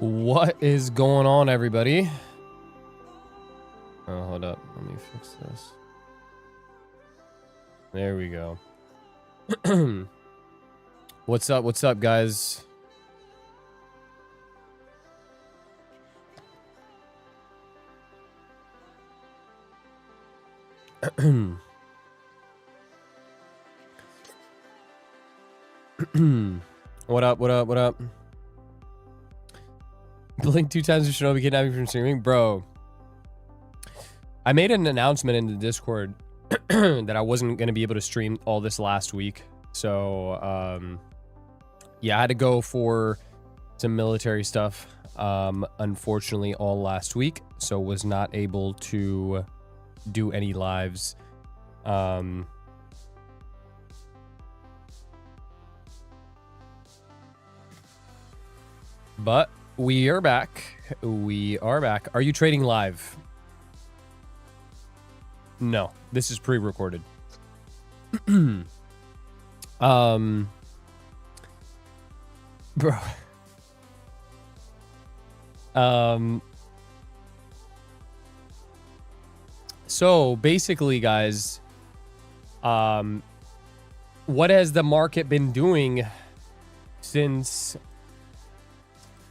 What is going on, everybody? Oh, hold up. Let me fix this. There we go. What's up? What's up, guys? What up? What up? What up? Blink 2 times to Shinobi kidnapping from streaming, bro. I made an announcement in the Discord that I wasn't going to be able to stream all this last week. So, yeah, I had to go for some military stuff, unfortunately, all last week. So was not able to do any lives. But we are back. We are back. Are you trading live? No, this is pre-recorded. Bro. So basically, guys, what has the market been doing since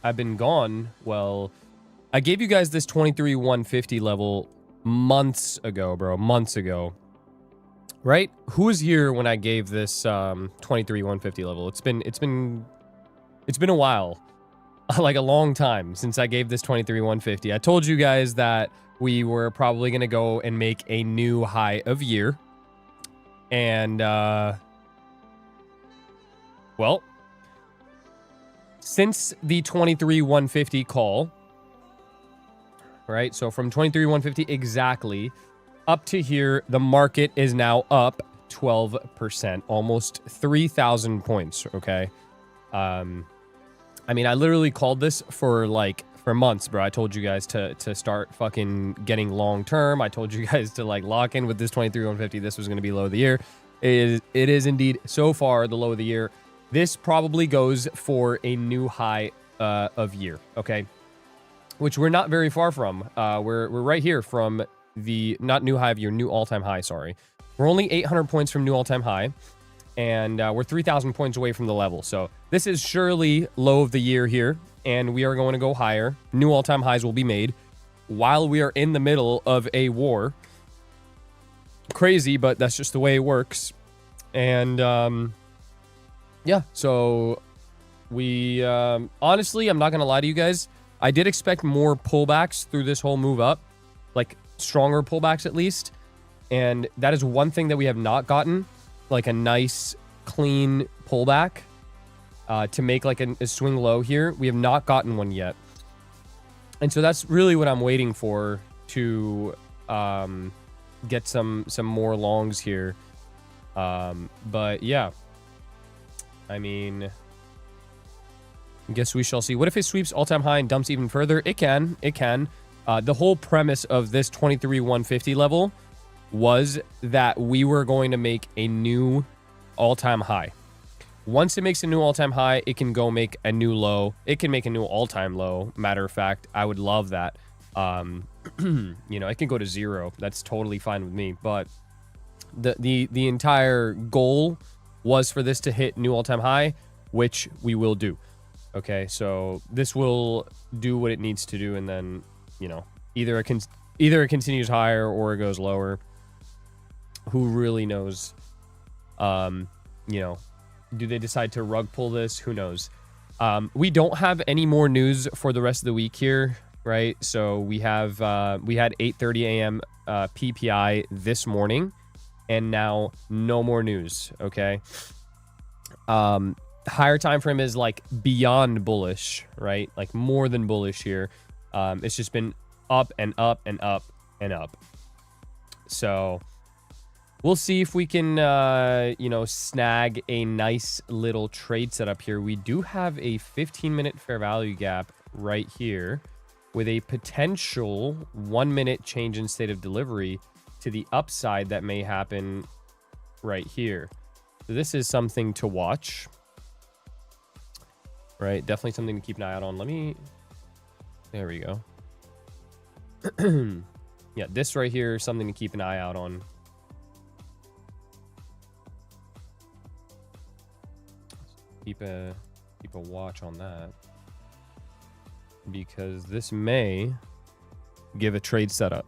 I've been gone? Well, I gave you guys this 23,150 level months ago, bro. Months ago. Right? Who was here when I gave this 23,150 level? It's been a while. Like a long time since I gave this 23,150. I told you guys that we were probably going to go and make a new high of year. And well, since the 23,150 call, right? So from 23,150 exactly up to here, the market is now up 12%, almost 3,000 points, okay? I mean, I literally called this for months, bro. I told you guys to start fucking getting long term. I told you guys to like lock in with this 23,150. This was going to be low of the year. It is indeed so far the low of the year. This probably goes for a new high of year, okay? Which we're not very far from. We're right here from the, not new high of year, new all-time high, sorry. We're only 800 points from new all-time high, and we're 3,000 points away from the level. So this is surely low of the year here, and we are going to go higher. New all-time highs will be made while we are in the middle of a war. Crazy, but that's just the way it works. And yeah, so we honestly, I'm not gonna lie to you guys, I did expect more pullbacks through this whole move up, like stronger pullbacks at least, and that is one thing that we have not gotten, like a nice clean pullback to make like a swing low here. We have not gotten one yet, and so that's really what I'm waiting for to get some more longs here. But yeah, I mean, I guess we shall see. What if it sweeps all-time high and dumps even further? It can. The whole premise of this 23,150 level was that we were going to make a new all-time high. Once it makes a new all-time high, it can go make a new low. It can make a new all-time low. Matter of fact, I would love that. You know, it can go to 0. That's totally fine with me. But the entire goal was for this to hit new all-time high, which we will do. Okay, so this will do what it needs to do, and then, you know, either it continues higher or it goes lower. Who really knows? You know, do they decide to rug pull this? Who knows? We don't have any more news for the rest of the week here, right? So we had 8:30 a.m. PPI this morning, and now no more news. Okay. Higher time frame is like beyond bullish, right? Like more than bullish here. It's just been up and up and up and up. So we'll see if we can, you know, snag a nice little trade setup here. We do have a 15-minute fair value gap right here with a potential 1-minute change in state of delivery to the upside that may happen right here. So this is something to watch. Right, definitely something to keep an eye out on. Let me There we go. Yeah, this right here is something to keep an eye out on. Keep a watch on that, because this may give a trade setup.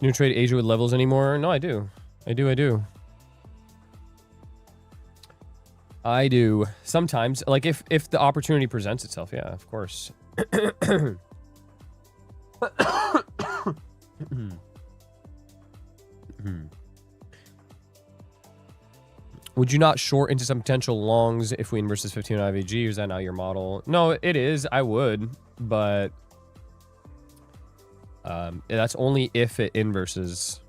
You don't trade Asia with levels anymore? No, I do. I do. Sometimes, like if the opportunity presents itself, yeah, of course. Would you not short into some potential longs if we inverse this 15 on IVG? Is that not your model? No, it is. I would, but that's only if it inverses.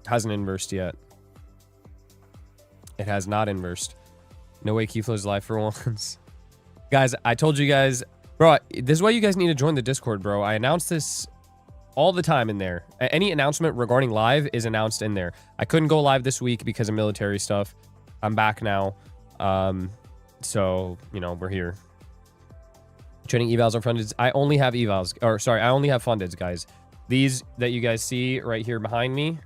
Hasn't inversed yet. It has not inversed. No way Keyflow is live for once. Guys, I told you guys, bro, this is why you guys need to join the Discord, bro. I announce this all the time in there. Any announcement regarding live is announced in there. I couldn't go live this week because of military stuff. I'm back now. So, you know, we're here. Trading evals or fundeds. I only have evals. Or, sorry, I only have fundeds, guys. These that you guys see right here behind me,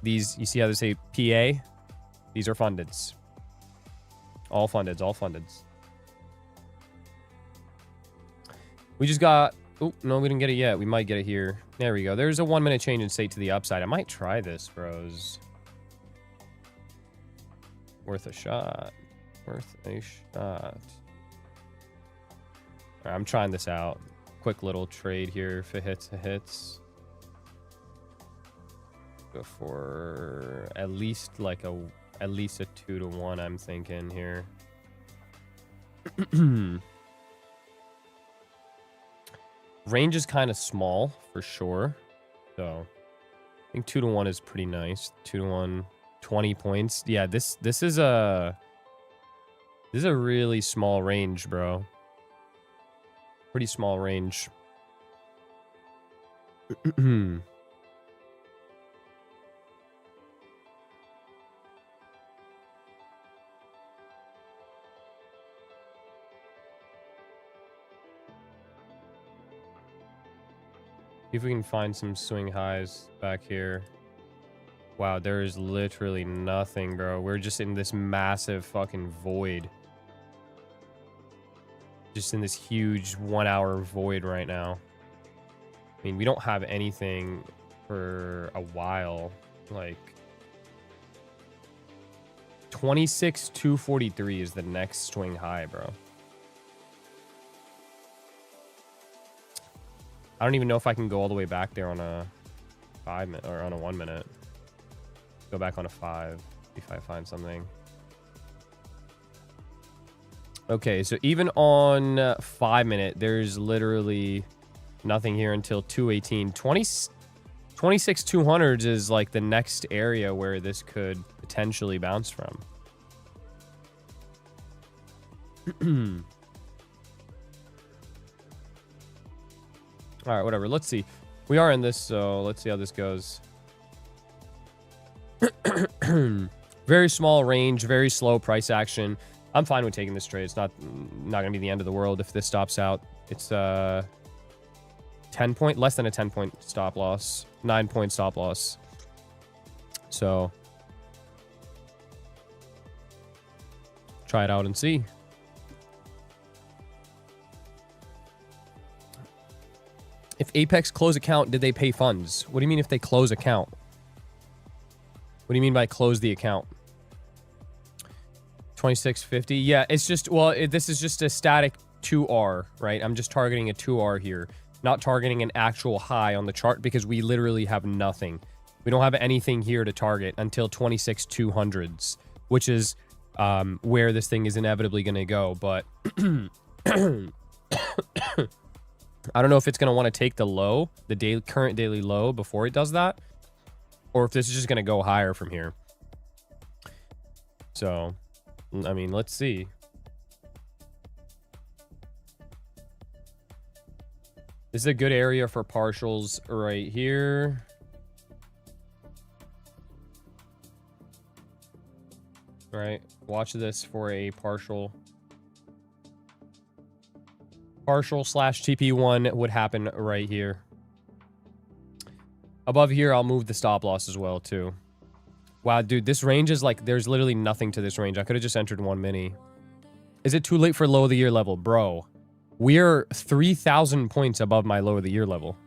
these, you see how they say PA? These are fundeds. All fundeds, all fundeds. We just got... Oh, no, we didn't get it yet. We might get it here. There we go. There's a 1 minute change in state to the upside. I might try this, bros. Worth a shot. Worth a shot. All right, I'm trying this out. Quick little trade here. If it hits, it hits. Go for at least like a 2 to 1. I'm thinking here. Range is kind of small for sure, so I think 2 to 1 is pretty nice. 2 to 1, 20 points. Yeah, this is a really small range, bro. Pretty small range. See if we can find some swing highs back here. Wow, there is literally nothing, bro. We're just in this massive fucking void. Just in this huge 1 hour void right now. I mean, we don't have anything for a while. Like 26,243 is the next swing high, bro. I don't even know if I can go all the way back there on a 5 minute or on a 1 minute. Go back on a 5 if I find something. Okay, so even on 5 minute, there's literally nothing here until 218. 26,200s is like the next area where this could potentially bounce from. All right, whatever. Let's see. We are in this, so let's see how this goes. Very small range, very slow price action. I'm fine with taking this trade. It's not gonna be the end of the world if this stops out. It's 10 point, less than a 10 point stop loss, 9 point stop loss. So try it out and see. If Apex close account, did they pay funds? What do you mean if they close account? What do you mean by close the account? 2650. Yeah, it's just, well, this is just a static 2R, right? I'm just targeting a 2R here, not targeting an actual high on the chart because we literally have nothing. We don't have anything here to target until 26,200s, which is where this thing is inevitably going to go. But I don't know if it's going to want to take the low, the current daily low before it does that, or if this is just going to go higher from here. So, I mean, let's see. This is a good area for partials right here. Right. Watch this for a partial slash TP1 would happen right here. Above here, I'll move the stop loss as well, too. Wow, dude, this range is like, there's literally nothing to this range. I could have just entered one mini. Is it too late for low of the year level? Bro, we're 3,000 points above my low of the year level.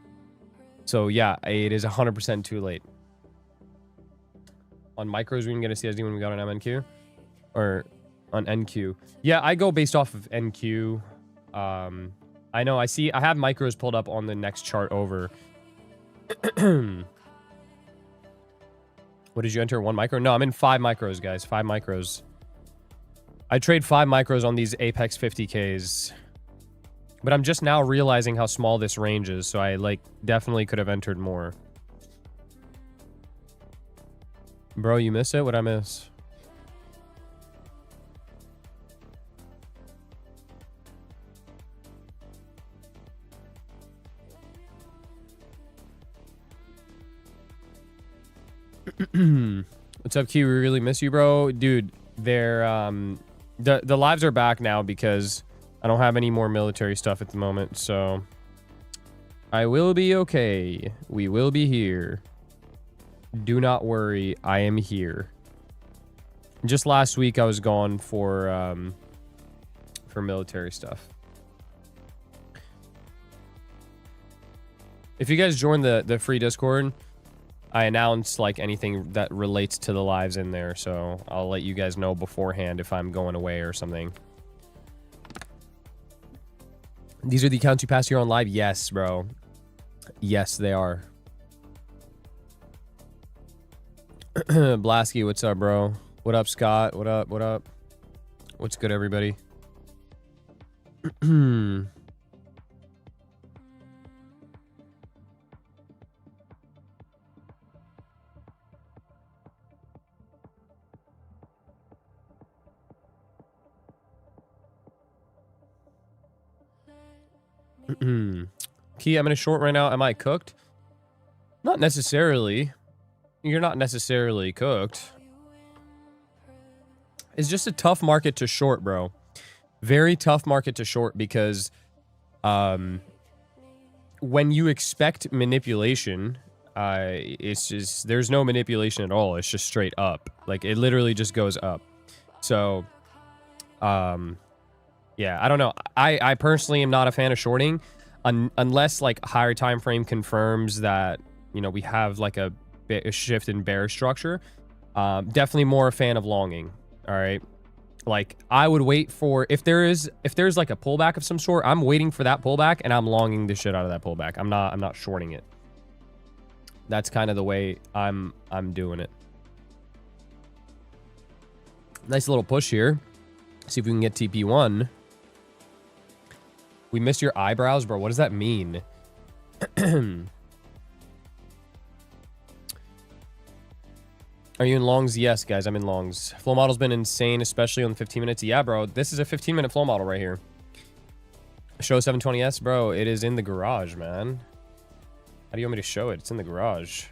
So yeah, it is 100% too late. On micros, we didn't get a CSD when we got on MNQ. Or on NQ. Yeah, I go based off of NQ. I know, I have micros pulled up on the next chart over. What did you enter? 1 micro? No, I'm in 5 micros, guys. 5 micros. I trade 5 micros on these Apex 50Ks. But I'm just now realizing how small this range is, so I, like, definitely could have entered more. Bro, you miss it? What'd I miss? What's up, Q? We really miss you, bro. Dude, they're, the lives are back now because I don't have any more military stuff at the moment, so I will be okay. We will be here. Do not worry, I am here. Just last week I was gone for military stuff. If you guys join the free Discord, I announce like anything that relates to the lives in there, so I'll let you guys know beforehand if I'm going away or something. These are the accounts you pass here on live? Yes, bro. Yes, they are. Blasky, what's up, bro? What up, Scott? What up? What up? What's good, everybody? Key, I'm in a short right now. Am I cooked? Not necessarily. You're not necessarily cooked. It's just a tough market to short, bro. Very tough market to short because when you expect manipulation, it's just, there's no manipulation at all. It's just straight up. Like, it literally just goes up. So, yeah, I don't know. I personally am not a fan of shorting unless, like, higher time frame confirms that, you know, we have, like, a shift in bear structure. Definitely more a fan of longing. All right. Like, I would wait for, if there's like a pullback of some sort, I'm waiting for that pullback and I'm longing the shit out of that pullback. I'm not shorting it. That's kind of the way I'm doing it. Nice little push here. See if we can get TP1. We missed your eyebrows, bro. What does that mean? Are you in longs? Yes, guys, I'm in longs. Flow model's been insane, especially on the 15 minutes. Yeah, bro, this is a 15-minute flow model right here. Show 720S, bro. It is in the garage, man. How do you want me to show it? It's in the garage.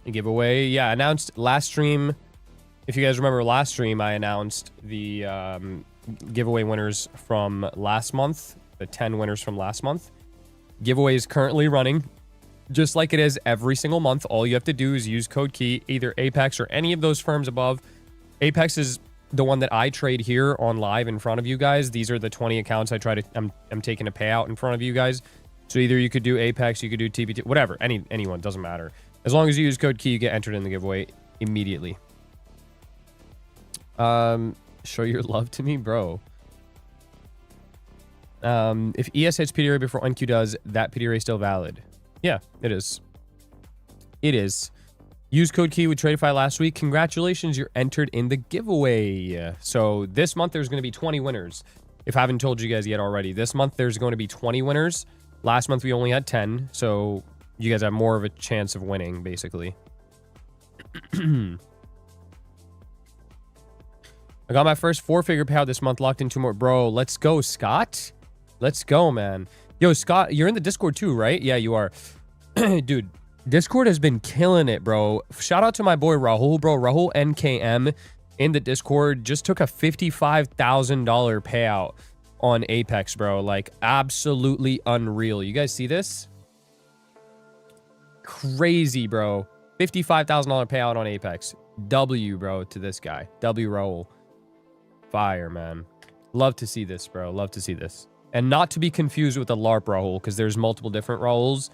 A giveaway. Yeah, announced last stream. If you guys remember last stream, I announced the giveaway winners from last month. The 10 winners from last month. Giveaway is currently running, just like it is every single month. All you have to do is use code KEY, either Apex or any of those firms above. Apex is the one that I trade here on live in front of you guys. These are the 20 accounts I try to, I'm taking a payout in front of you guys. So either you could do Apex, you could do TPT, whatever, anyone, doesn't matter. As long as you use code KEY, you get entered in the giveaway immediately. Show your love to me, bro. If ES hits PD array before NQ does, that PD array still valid? Yeah, it is. It is. Use code KEY with Tradeify last week. Congratulations, you're entered in the giveaway. So this month there's going to be 20 winners. If I haven't told you guys yet already, this month there's going to be 20 winners. Last month we only had 10, so you guys have more of a chance of winning, basically. I got my first 4-figure payout this month, locked in 2 more. Bro, let's go, Scott. Let's go, man. Yo, Scott, you're in the Discord too, right? Yeah, you are. Dude, Discord has been killing it, bro. Shout out to my boy Rahul, bro. Rahul NKM in the Discord just took a $55,000 payout on Apex, bro. Like, absolutely unreal. You guys see this? Crazy, bro. $55,000 payout on Apex. W, bro, to this guy. W Rahul. Fire, man. Love to see this, bro. Love to see this. And not to be confused with the LARP Rahul, because there's multiple different Rahuls.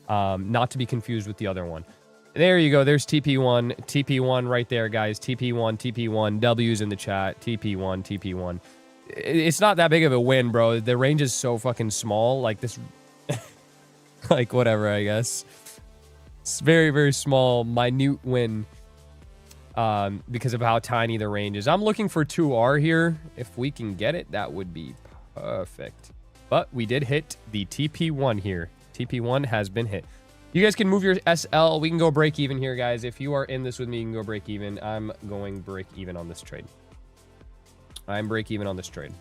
Not to be confused with the other one. There you go. There's TP1. TP1 right there, guys. TP1, TP1. W's in the chat. TP1, TP1. It's not that big of a win, bro. The range is so fucking small. Like this... like, whatever, I guess. It's very, very small, minute win. Because of how tiny the range is. I'm looking for 2R here. If we can get it, that would be perfect. But we did hit the TP1 here. TP1 has been hit. You guys can move your SL. We can go break even here, guys. If you are in this with me, you can go break even. I'm going break even on this trade. I'm break even on this trade.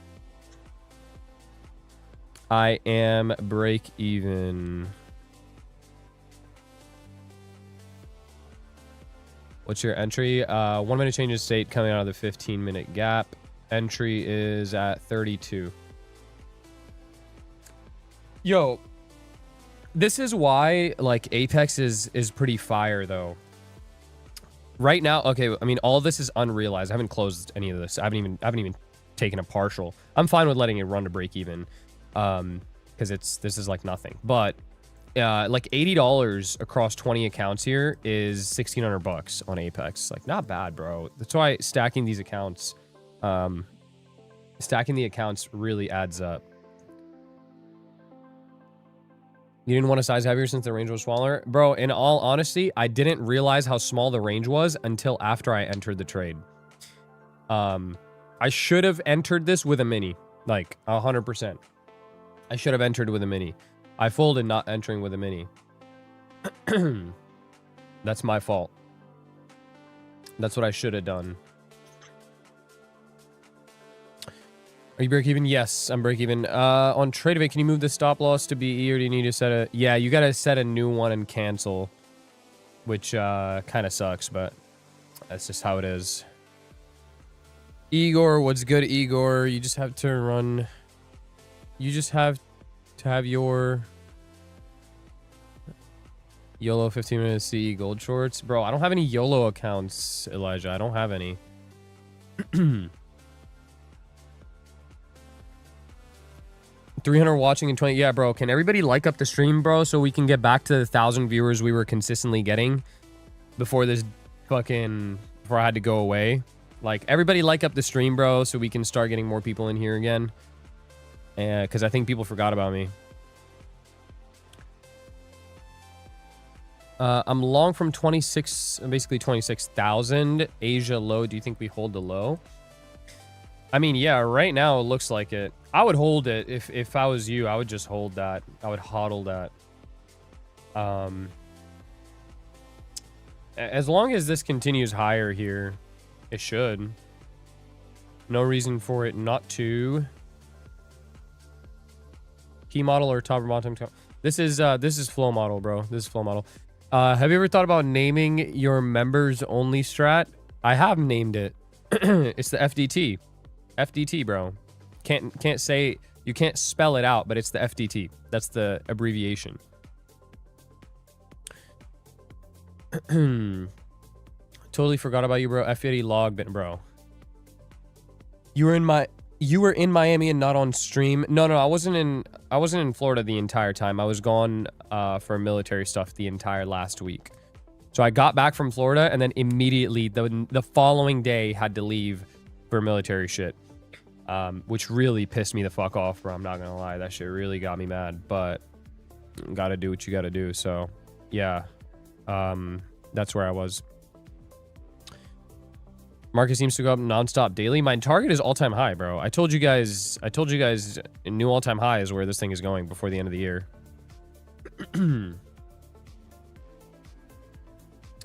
I am break even. What's your entry? 1 minute change of state coming out of the 15-minute gap. Entry is at 32. Yo, this is why, like, Apex is pretty fire, though. Right now, okay, I mean, all of this is unrealized. I haven't closed any of this. I haven't even taken a partial. I'm fine with letting it run to break even, because this is like nothing. But like $80 across 20 accounts here is $1,600 on Apex. Like, not bad, bro. That's why stacking these accounts, stacking the accounts really adds up. You didn't want a size heavier since the range was smaller? Bro, in all honesty, I didn't realize how small the range was until after I entered the trade. I should have entered this with a mini. Like, 100%. I should have entered with a mini. I folded not entering with a mini. That's my fault. That's what I should have done. Are you break even? Yes, I'm break even. On trade of it, can you move the stop loss to BE, or do you need to set a... Yeah, you gotta set a new one and cancel. Which kind of sucks, but that's just how it is. Igor, what's good, Igor? You just have to run... You just have to have your... YOLO 15 minutes CE gold shorts. Bro, I don't have any YOLO accounts, Elijah. I don't have any. 300 watching and 20. Yeah, bro. Can everybody like up the stream, bro, so we can get back to the 1,000 viewers we were consistently getting before this fucking... Before I had to go away. Like, everybody like up the stream, bro, so we can start getting more people in here again. Because I think people forgot about me. I'm long from 26, basically 26,000. Asia low. Do you think we hold the low? I mean, yeah, right now it looks like it. I would hold it. If I was you, I would just hold that. I would hodl that. As long as this continues higher here, it should. No reason for it not to. Key model or top or bottom? This is flow model, bro. This is flow model. Have you ever thought about naming your members only strat? I have named it. It's the FDT. FDT, bro. Can't say, you can't spell it out, but it's the FDT. That's the abbreviation. Totally forgot about you, bro. F80 log, bro. You were in Miami and not on stream. No, I wasn't in Florida the entire time. I was gone for military stuff the entire last week. So I got back from Florida and then immediately the following day had to leave for military shit. Which really pissed me the fuck off, bro. I'm not gonna lie. That shit really got me mad, but gotta do what you gotta do. So yeah, that's where I was. Market seems to go up nonstop daily. My target is all-time high, bro. I told you guys a new all-time high is where this thing is going before the end of the year.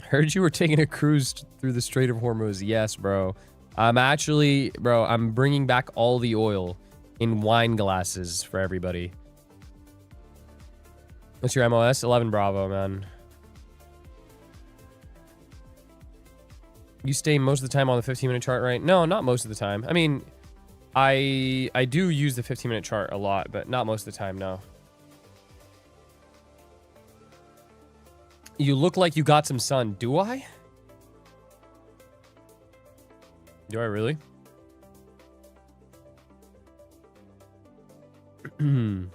Heard you were taking a cruise through the Strait of Hormuz. Yes, bro. I'm actually, bro, I'm bringing back all the oil in wine glasses for everybody. What's your MOS? 11 Bravo, man. You stay most of the time on the 15-minute chart, right? No, not most of the time. I mean, I do use the 15-minute chart a lot, but not most of the time, no. You look like you got some sun. Do I? Do I really? Did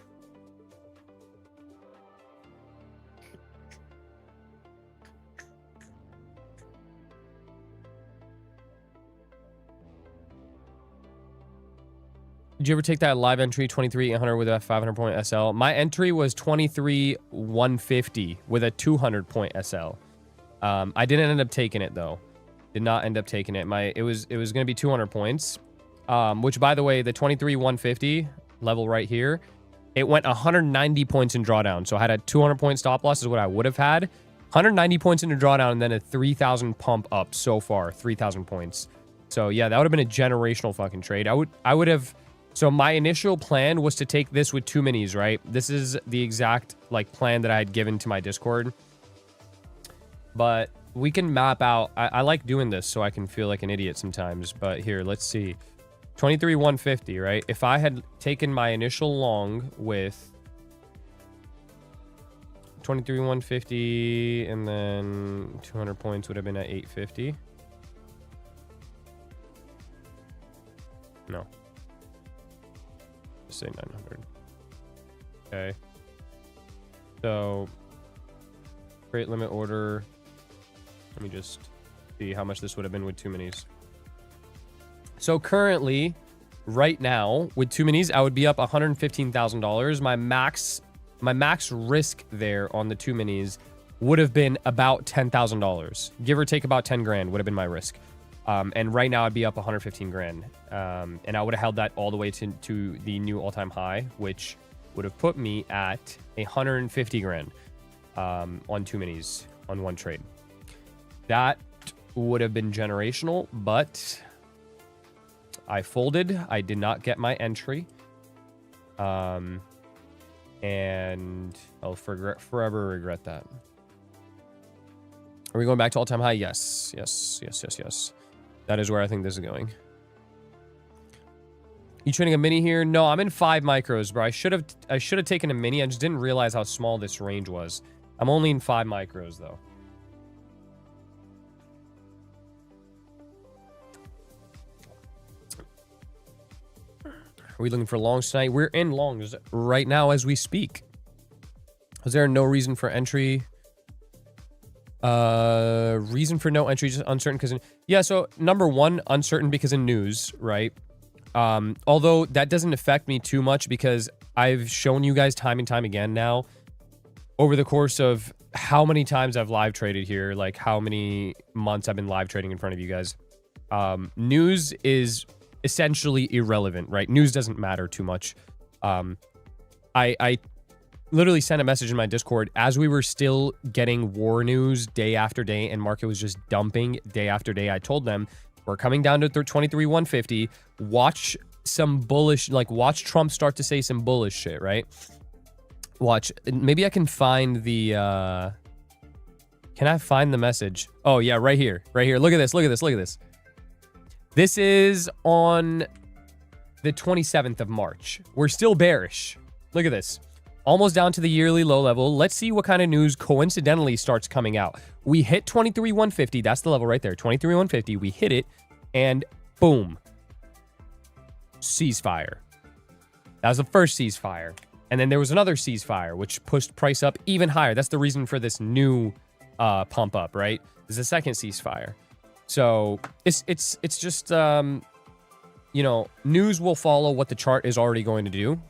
you ever take that live entry 23-800 with a 500 point SL? My entry was 23-150 with a 200 point SL. I didn't end up taking it though. Did not end up taking it. It was going to be 200 points. Which by the way, the 23-150 level right here, it went 190 points in drawdown. So I had a 200 point stop loss is what I would have had. 190 points in a drawdown and then a 3,000 pump up so far, 3,000 points. So yeah, that would have been a generational fucking trade. I would have. So my initial plan was to take this with 2 minis, right? This is the exact like plan that I had given to my Discord. But we can map out. I like doing this so I can feel like an idiot sometimes. But here, let's see. 23-150, right? If I had taken my initial long with 23-150 and then 200 points would have been at 850. No. Say 900. Okay. So, create limit order. Let me just see how much this would have been with 2 minis. So currently, right now, with 2 minis, I would be up $115,000. My max risk there on the 2 minis would have been about $10,000. Give or take about 10 grand would have been my risk. And right now I'd be up 115 grand. And I would have held that all the way to the new all-time high, which would have put me at 150 grand on 2 minis on one trade. That would have been generational, but I folded. I did not get my entry. And I'll forever regret that. Are we going back to all-time high? Yes. That is where I think this is going. You trading a mini here? No, I'm in 5 micros, bro. I should have taken a mini. I just didn't realize how small this range was. I'm only in 5 micros though. Are we looking for longs tonight? We're in longs right now as we speak. Is there no reason for entry? Reason for no entry, just uncertain because yeah, so number one, uncertain because of news, right? Although that doesn't affect me too much because I've shown you guys time and time again now over the course of how many times I've live traded here, like how many months I've been live trading in front of you guys. News is essentially irrelevant, right? News doesn't matter too much. I literally sent a message in my Discord as we were still getting war news day after day and market was just dumping day after day. I told them we're coming down to 23-150. Watch some bullish, like watch Trump start to say some bullish shit, right? Watch. Maybe I can find the, can I find the message? Oh yeah, right here, right here. Look at this, look at this, look at this. This is on the 27th of March. We're still bearish. Look at this. Almost down to the yearly low level. Let's see what kind of news coincidentally starts coming out. We hit 23-150. That's the level right there. 23-150. We hit it. And boom. Ceasefire. That was the first ceasefire. And then there was another ceasefire, which pushed price up even higher. That's the reason for this new pump up, right? This is the second ceasefire. So it's just, you know, news will follow what the chart is already going to do,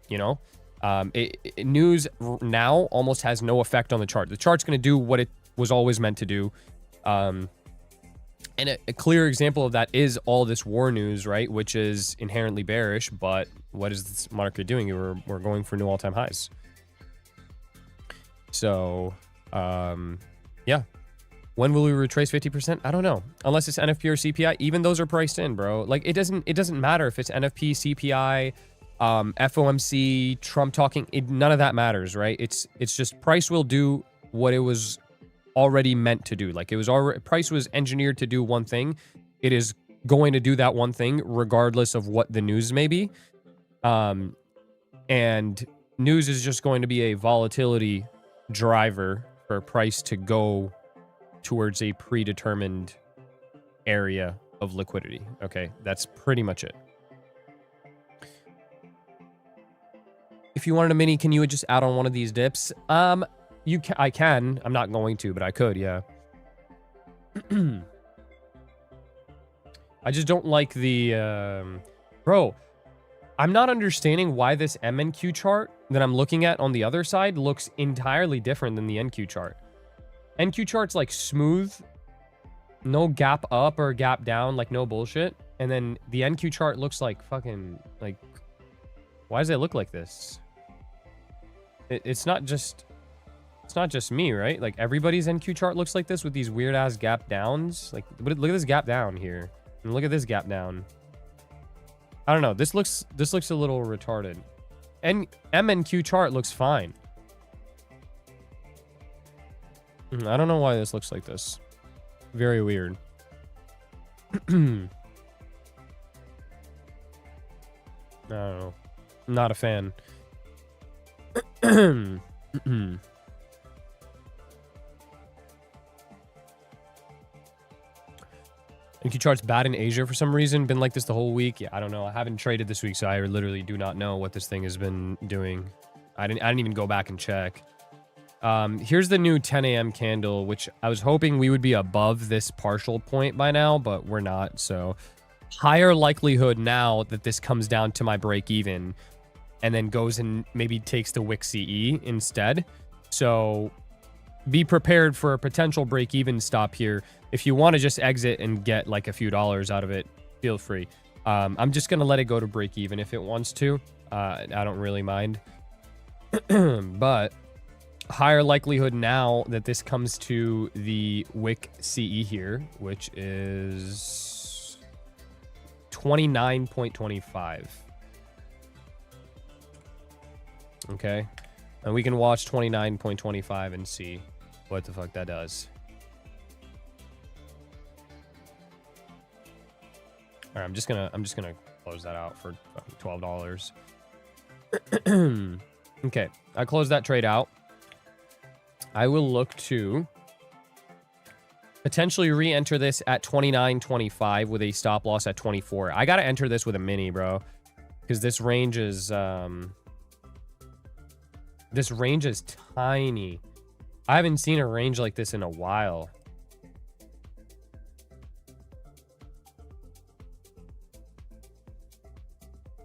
you know? News now almost has no effect on the chart. The chart's going to do what it was always meant to do. And a clear example of that is all this war news, right? Which is inherently bearish, but what is this market doing? We're going for new all-time highs. So, yeah. When will we retrace 50%? I don't know. Unless it's NFP or CPI, even those are priced in, bro. Like it doesn't matter if it's NFP, CPI, FOMC, Trump talking, none of that matters, right? It's just price will do what it was already meant to do. Like, it was already, price was engineered to do one thing. It is going to do that one thing regardless of what the news may be. And news is just going to be a volatility driver for price to go towards a predetermined area of liquidity. Okay, that's pretty much it. If you wanted a mini, can you just add on one of these dips? I can. I'm not going to, but I could, yeah. I just don't like the... Bro, I'm not understanding why this MNQ chart that I'm looking at on the other side looks entirely different than the NQ chart. NQ chart's like smooth, no gap up or gap down, like no bullshit. And then the NQ chart looks like fucking, like, why does it look like this? It's not just me, right? Like, everybody's NQ chart looks like this with these weird ass gap downs. Like, look at this gap down here. And look at this gap down. I don't know. This looks a little retarded. And MNQ chart looks fine. I don't know why this looks like this. Very weird. I don't know. Not a fan. NQ chart's bad in Asia for some reason. Been like this the whole week. Yeah, I don't know. I haven't traded this week, so I literally do not know what this thing has been doing. I didn't even go back and check. Here's the new 10 a.m. candle, which I was hoping we would be above this partial point by now, but we're not. So higher likelihood now that this comes down to my break even and then goes and maybe takes the wick CE instead. So be prepared for a potential break even stop here. If you want to just exit and get like a few dollars out of it, feel free. I'm just going to let it go to break even if it wants to. I don't really mind. But higher likelihood now that this comes to the wick CE here, which is 29.25. Okay. And we can watch 29.25 and see what the fuck that does. All right, I'm just gonna close that out for $12. Okay, I closed that trade out. I will look to potentially re-enter this at 29.25 with a stop loss at 24. I gotta enter this with a mini, bro, because this range is tiny. I haven't seen a range like this in a while.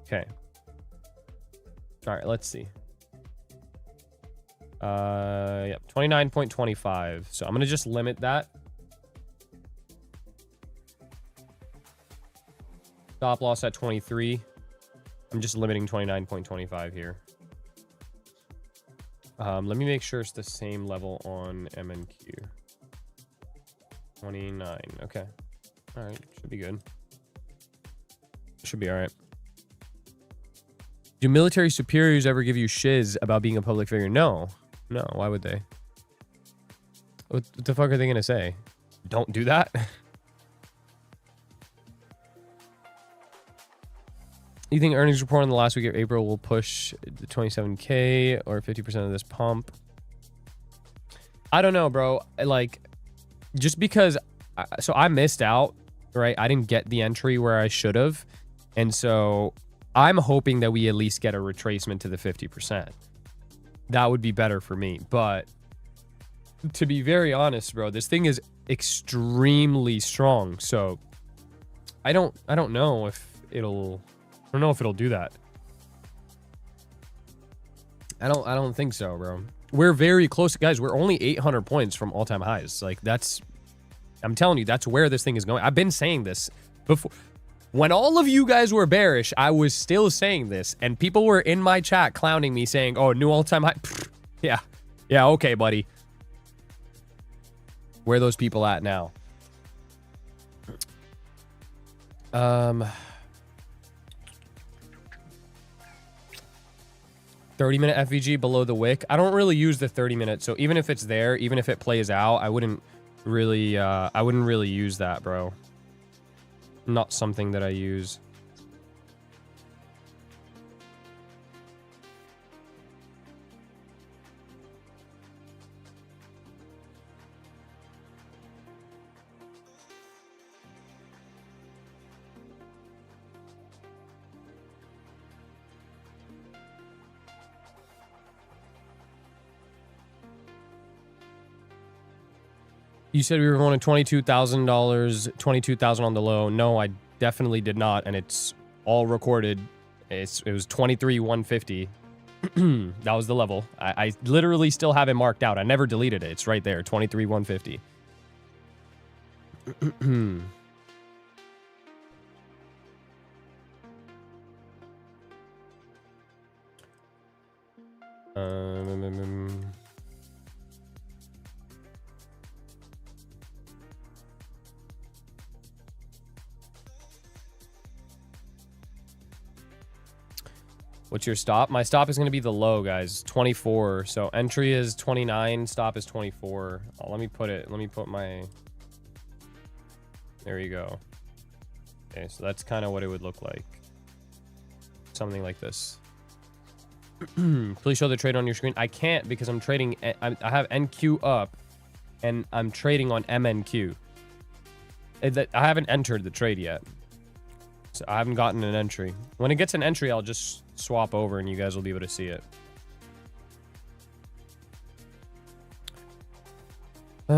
Okay. All right, let's see. Yep, 29.25. So I'm gonna just limit that. Stop loss at 23. I'm just limiting 29.25 here. Let me make sure it's the same level on MNQ. 29. Okay. All right. Should be good. Should be all right. Do military superiors ever give you shiz about being a public figure? No. No. Why would they? What the fuck are they going to say? Don't do that? You think earnings report in the last week of April will push the 27K or 50% of this pump? I don't know, bro. Like, just because... So I missed out, right? I didn't get the entry where I should have. And so I'm hoping that we at least get a retracement to the 50%. That would be better for me. But to be very honest, bro, this thing is extremely strong. So I don't know if it'll... I don't know if it'll do that. I don't think so, bro. We're very close, guys. We're only 800 points from all-time highs. Like, that's... I'm telling you, that's where this thing is going. I've been saying this before. When all of you guys were bearish, I was still saying this. And people were in my chat clowning me saying, oh, new all-time high. Yeah. Yeah, okay, buddy. Where are those people at now? 30-minute FVG below the wick. I don't really use the 30-minute, so even if it's there, even if it plays out, I wouldn't really use that, bro. Not something that I use. You said we were going to $22,000, $22,000 on the low. No, I definitely did not, and it's all recorded. It was 23,150. That was the level. I literally still have it marked out. I never deleted it. It's right there, 23,150. What's your stop? My stop is going to be the low, guys. 24. So entry is 29. Stop is 24. Oh, let me put my... There you go. Okay, so that's kind of what it would look like. Something like this. Please show the trade on your screen. I can't because I'm trading... I have NQ up, and I'm trading on MNQ. I haven't entered the trade yet. So I haven't gotten an entry. When it gets an entry, I'll just swap over and you guys will be able to see it. I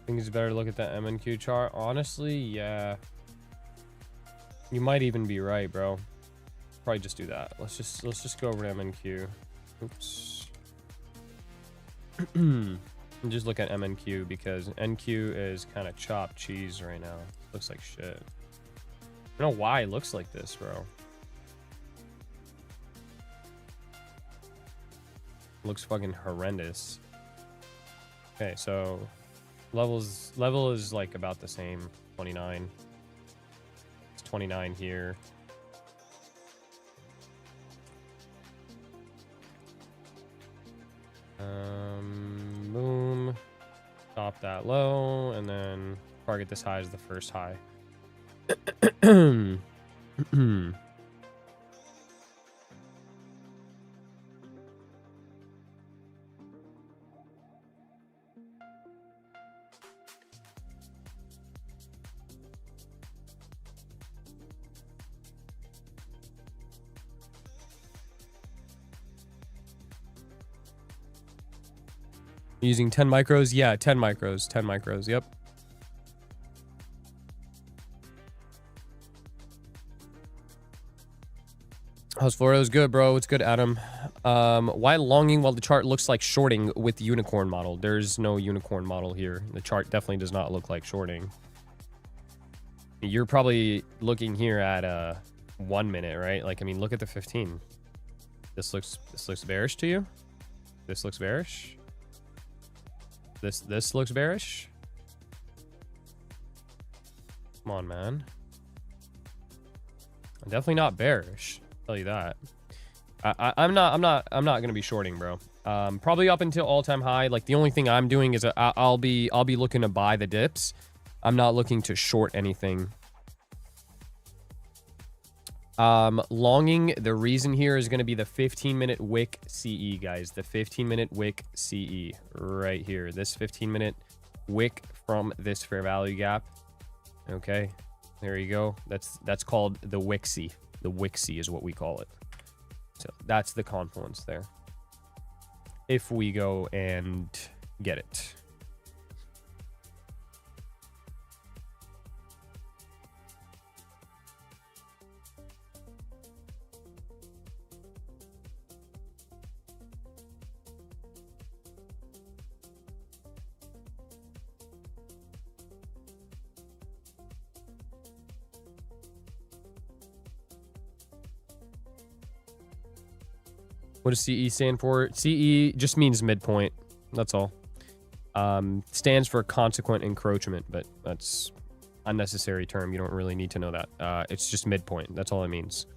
think it's better to look at that MNQ chart. Honestly, yeah. You might even be right, bro. Probably just do that. Let's just go over to MNQ. Oops. And just look at MNQ because NQ is kind of chopped cheese right now. Looks like shit. I don't know why it looks like this, bro. Looks fucking horrendous. Okay, so level is like about the same, 29. It's 29 here. Boom. Stop that low, and then target this high as the first high. Using 10 micros? Yeah, 10 micros. 10 micros, yep. How's Florida's good, bro? It's good, Adam. Why longing while the chart looks like shorting with the unicorn model? There's no unicorn model here. The chart definitely does not look like shorting. You're probably looking here at 1 minute, right? Like, I mean, look at the 15. This looks bearish to you? This looks bearish? This looks bearish? Come on, man. I'm definitely not bearish. I'll tell you that. I'm not gonna be shorting, bro. Probably up until all-time high. Like, the only thing I'm doing is I'll be looking to buy the dips. I'm not looking to short anything. Longing, the reason here is going to be the 15-minute wick CE, guys. The 15-minute wick CE right here. This 15-minute wick from this fair value gap. Okay, there you go. That's called the Wixie. The Wixie is what we call it. So that's the confluence there. If we go and get it. What does CE stand for? CE just means midpoint. That's all. Stands for consequent encroachment, but that's unnecessary term. You don't really need to know that. It's just midpoint. That's all it means.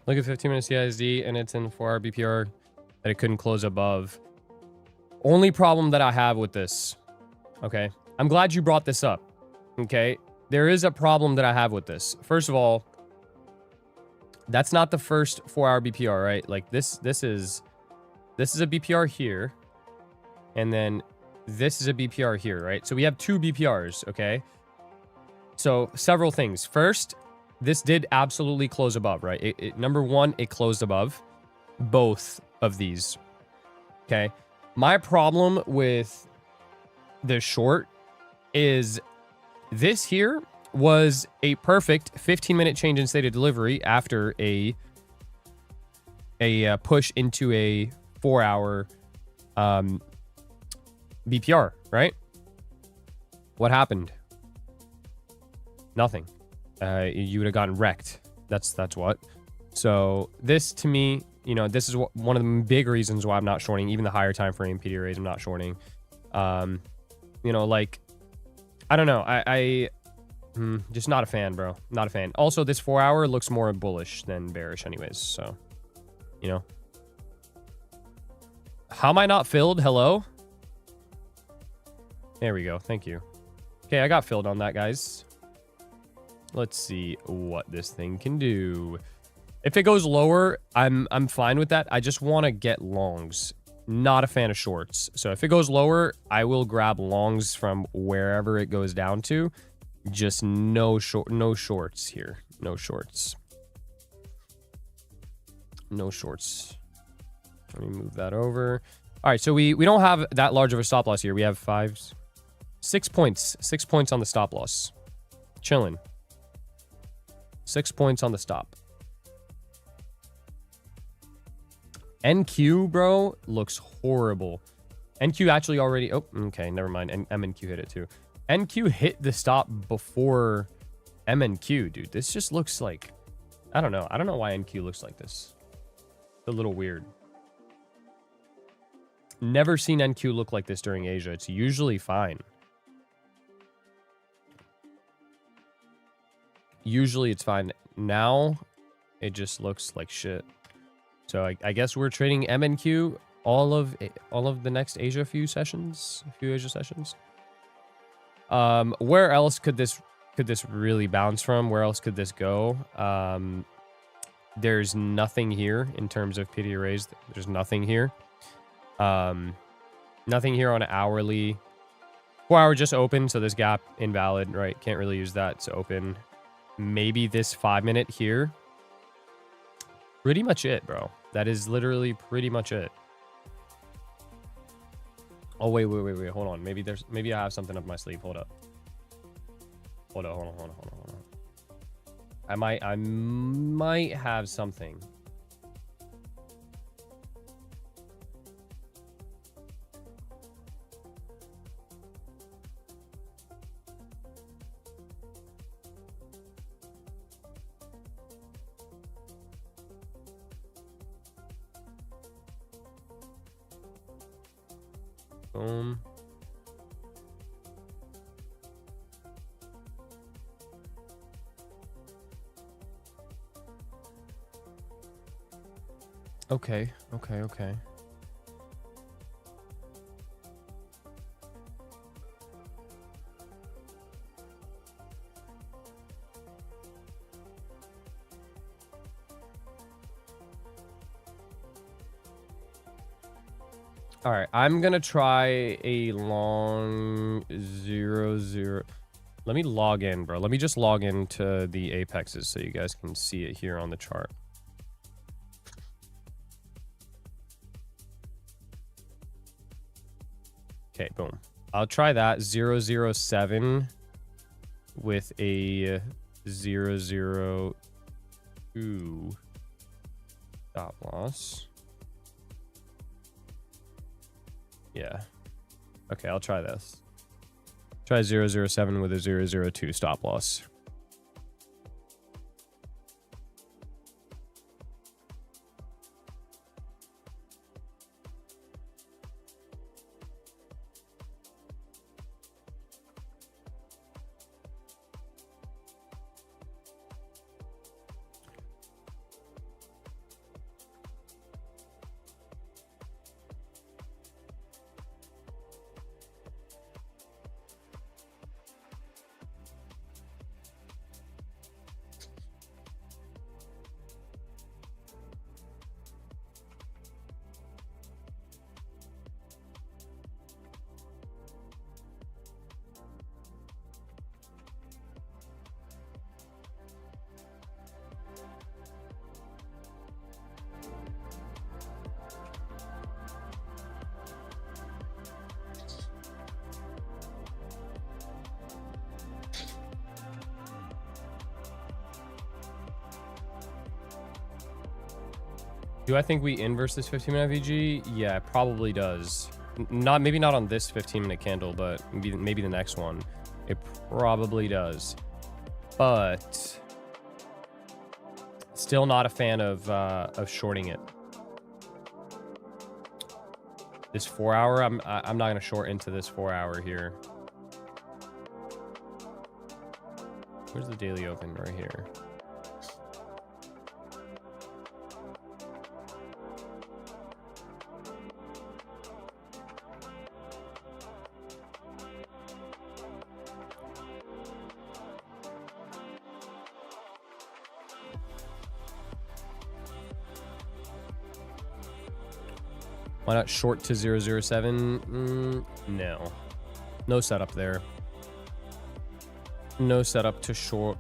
Look at 15-minute CISD, and it's in 4-hour BPR that it couldn't close above. Only problem that I have with this, okay? I'm glad you brought this up, okay? There is a problem that I have with this. First of all, that's not the first 4-hour BPR, right? Like this is a BPR here, and then this is a BPR here, right? So we have 2 BPRs, okay? So several things. First, this did absolutely close above, right? Number one, it closed above both of these, okay? My problem with the short is this here was a perfect 15-minute change in state of delivery after a push into a 4-hour BPR, right? What happened? Nothing. You would have gotten wrecked. That's what. So this, to me, you know, this is one of the big reasons why I'm not shorting. Even the higher time frame PDRAs, I'm not shorting. You know, like, I don't know. I just not a fan, bro. Not a fan. Also, this 4-hour looks more bullish than bearish anyways. So, you know. How am I not filled? Hello? There we go. Thank you. Okay, I got filled on that, guys. Let's see what this thing can do. If it goes lower, I'm fine with that. I just want to get longs. Not a fan of shorts. So if it goes lower, I will grab longs from wherever it goes down to. Just no shorts here. No shorts. No shorts. Let me move that over. All right, so we don't have that large of a stop loss here. We have 6 points. 6 points on the stop loss. Chilling. 6 points on the stop. NQ, bro, looks horrible. NQ actually already... Oh, okay, never mind. MNQ hit it too. NQ hit the stop before MNQ, dude. This just looks like... I don't know. I don't know why NQ looks like this. It's a little weird. Never seen NQ look like this during Asia. It's usually fine. Usually it's fine. Now, it just looks like shit. So I guess we're trading MNQ all of the next Asia few Asia sessions. Where else could this really bounce from? Where else could this go? There's nothing here in terms of pity arrays. There's nothing here. Nothing here on an hourly. 4-hour just open, so this gap invalid, right? Can't really use that to open. Maybe this 5-minute here. Pretty much it, bro. That is literally pretty much it. Oh, wait. Hold on. Maybe I have something up my sleeve. Hold up. Hold on. I might have something. Boom. Okay. All right, I'm gonna try a long 0-0. Let me log in, bro. Let me just log into the apexes so you guys can see it here on the chart. Okay, boom. I'll try that 007 with a 002 stop loss. Yeah. Okay, I'll try this. Try 007 with a 002 stop loss. Do I think we inverse this 15-minute FVG? Yeah, it probably does. Maybe not on this 15-minute candle, but maybe the next one. It probably does. But still not a fan of shorting it. This 4 hour, I'm not gonna short into this 4 hour here. Where's the daily open? Right here. Why not short to 007? No. No setup there. No setup to short.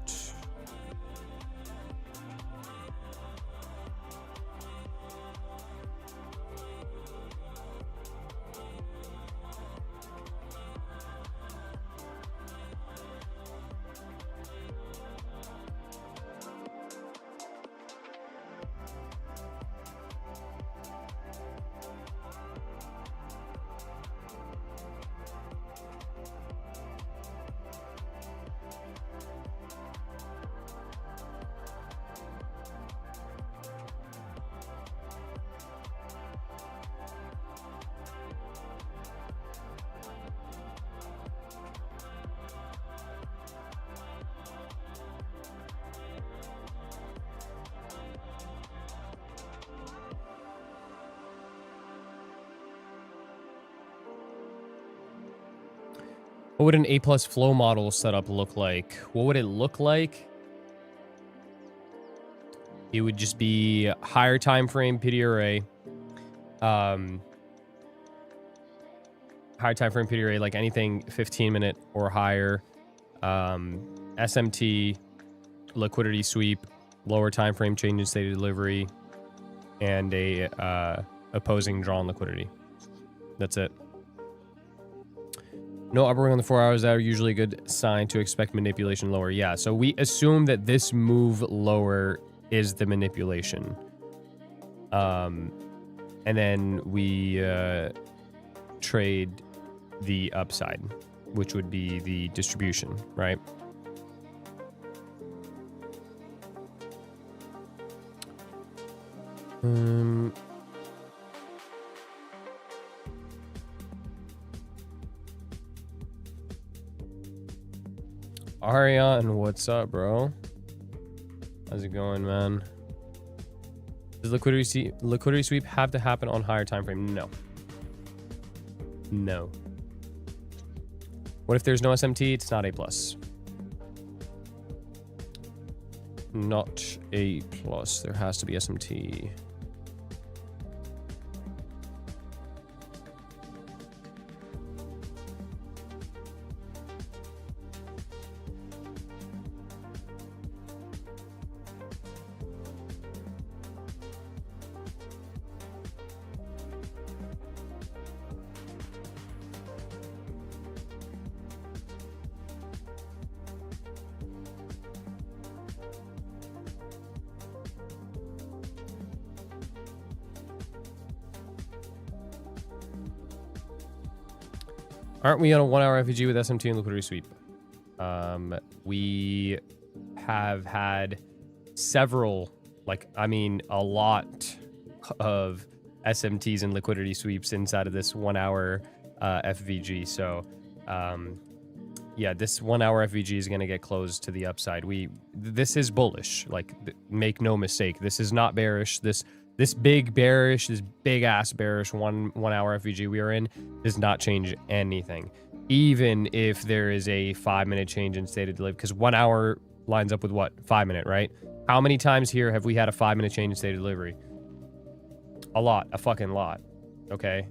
What would an A+ flow model setup look like? What would it look like? It would just be higher time frame PDRA. Higher time frame PDRA, like anything 15-minute or higher. SMT, liquidity sweep, lower time frame change in state of delivery, and a opposing drawn liquidity. That's it. No upper wing on the 4 hours. That are usually a good sign to expect manipulation lower. Yeah, so we assume that this move lower is the manipulation. And then we trade the upside, which would be the distribution, right? Ariane, what's up, bro? How's it going, man? Does liquidity sweep have to happen on higher time frame? No. No. What if there's no SMT? It's not A+. Not A+. There has to be SMT. Aren't we on a 1 hour FVG with SMT and liquidity sweep? We have had several, like, I mean, a lot of SMTs and liquidity sweeps inside of this 1 hour FVG. So, yeah, this 1 hour FVG is going to get closed to the upside. This is bullish. Like, make no mistake. This is not bearish. This big bearish, this big ass bearish 1 hour FVG we are in does not change anything. Even if there is a 5-minute change in state of delivery, because 1 hour lines up with what? 5-minute, right? How many times here have we had a 5-minute change in state of delivery? A lot, a fucking lot. Okay.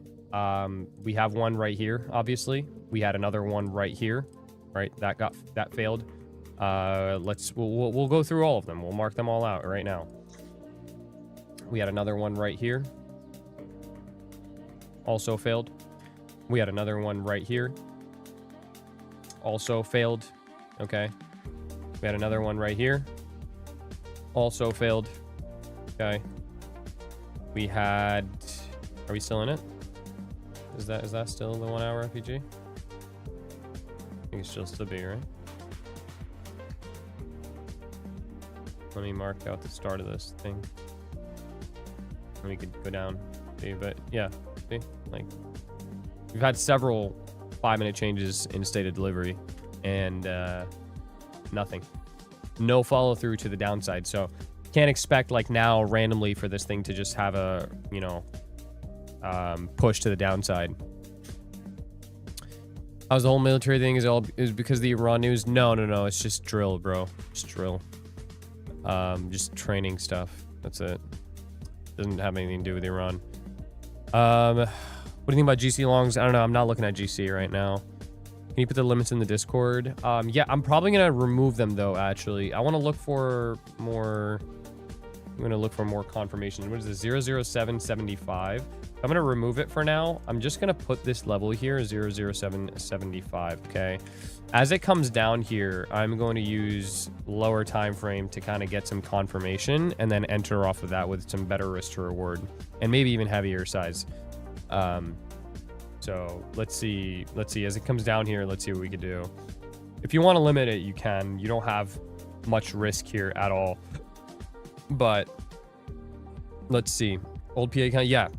We have one right here, obviously. We had another one right here, right? That failed. We'll go through all of them. We'll mark them all out right now. We had another one right here. Also failed. We had another one right here. Also failed. Okay. We had another one right here. Also failed. Okay. We had... Are we still in it? Is that still the 1 hour FPG? I think it should still be, right? Let me mark out the start of this thing. And we could go down. See, but yeah. See? Like, we've had several 5-minute changes in state of delivery, and nothing. No follow through to the downside. So can't expect like now randomly for this thing to just have a, you know, push to the downside. How's the whole military thing? Is because of the Iran news? No. It's just drill, bro. Just drill. Just training stuff. That's it. Doesn't have anything to do with Iran. What do you think about GC longs? I don't know. I'm not looking at GC right now. Can you put the limits in the Discord? Yeah, I'm probably gonna remove them though. Actually, I want to look for more. I'm gonna look for more confirmation. What is this? 00775. I'm gonna remove it for now. I'm just gonna put this level here, 00775. Okay. As it comes down here, I'm going to use lower time frame to kind of get some confirmation, and then enter off of that with some better risk to reward, and maybe even heavier size. So let's see as it comes down here. Let's see what we could do. If you want to limit it, you can. You don't have much risk here at all. But let's see. Old PA count. Yeah,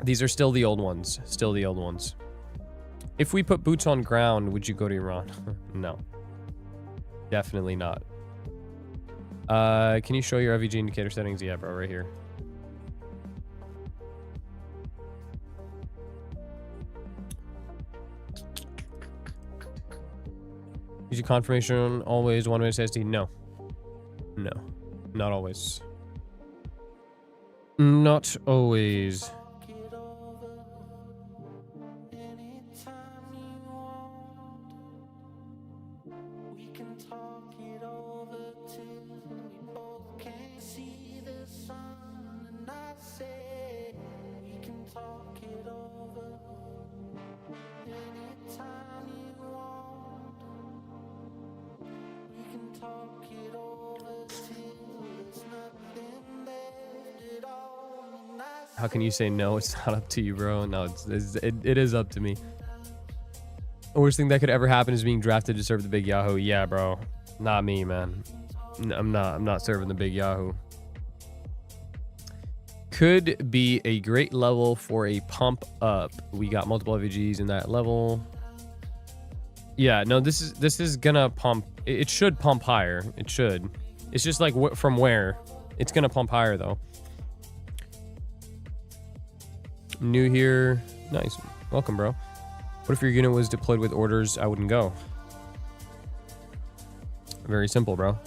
these are still the old ones. Still the old ones. If we put boots on ground, would you go to Iran? No. Definitely not. Can you show your FVG indicator settings? Yeah, bro, right here. Use your confirmation always 1 minute SSD? No. No. Not always. Not always. How can you say no? It's not up to you, bro. No, it is up to me. The worst thing that could ever happen is being drafted to serve the big Yahoo. Yeah, bro. Not me, man. I'm not serving the big Yahoo. Could be a great level for a pump up. We got multiple FVGs in that level. Yeah, no, this is gonna pump. It should pump higher. It should. It's just like from where. It's gonna pump higher though. New here. Nice. Welcome, bro. What if your unit was deployed with orders? I wouldn't go. Very simple, bro.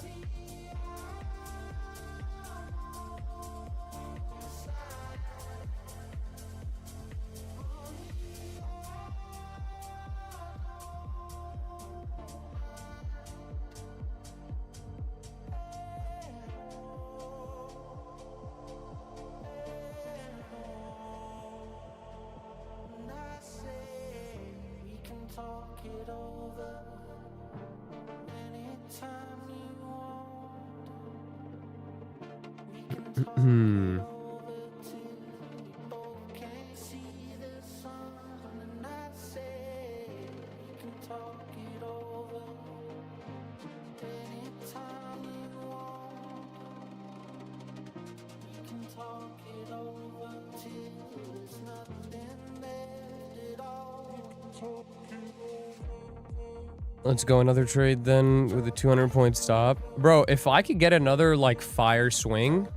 Let's go another trade then with a 200 point stop. Bro, if I could get another like fire swing,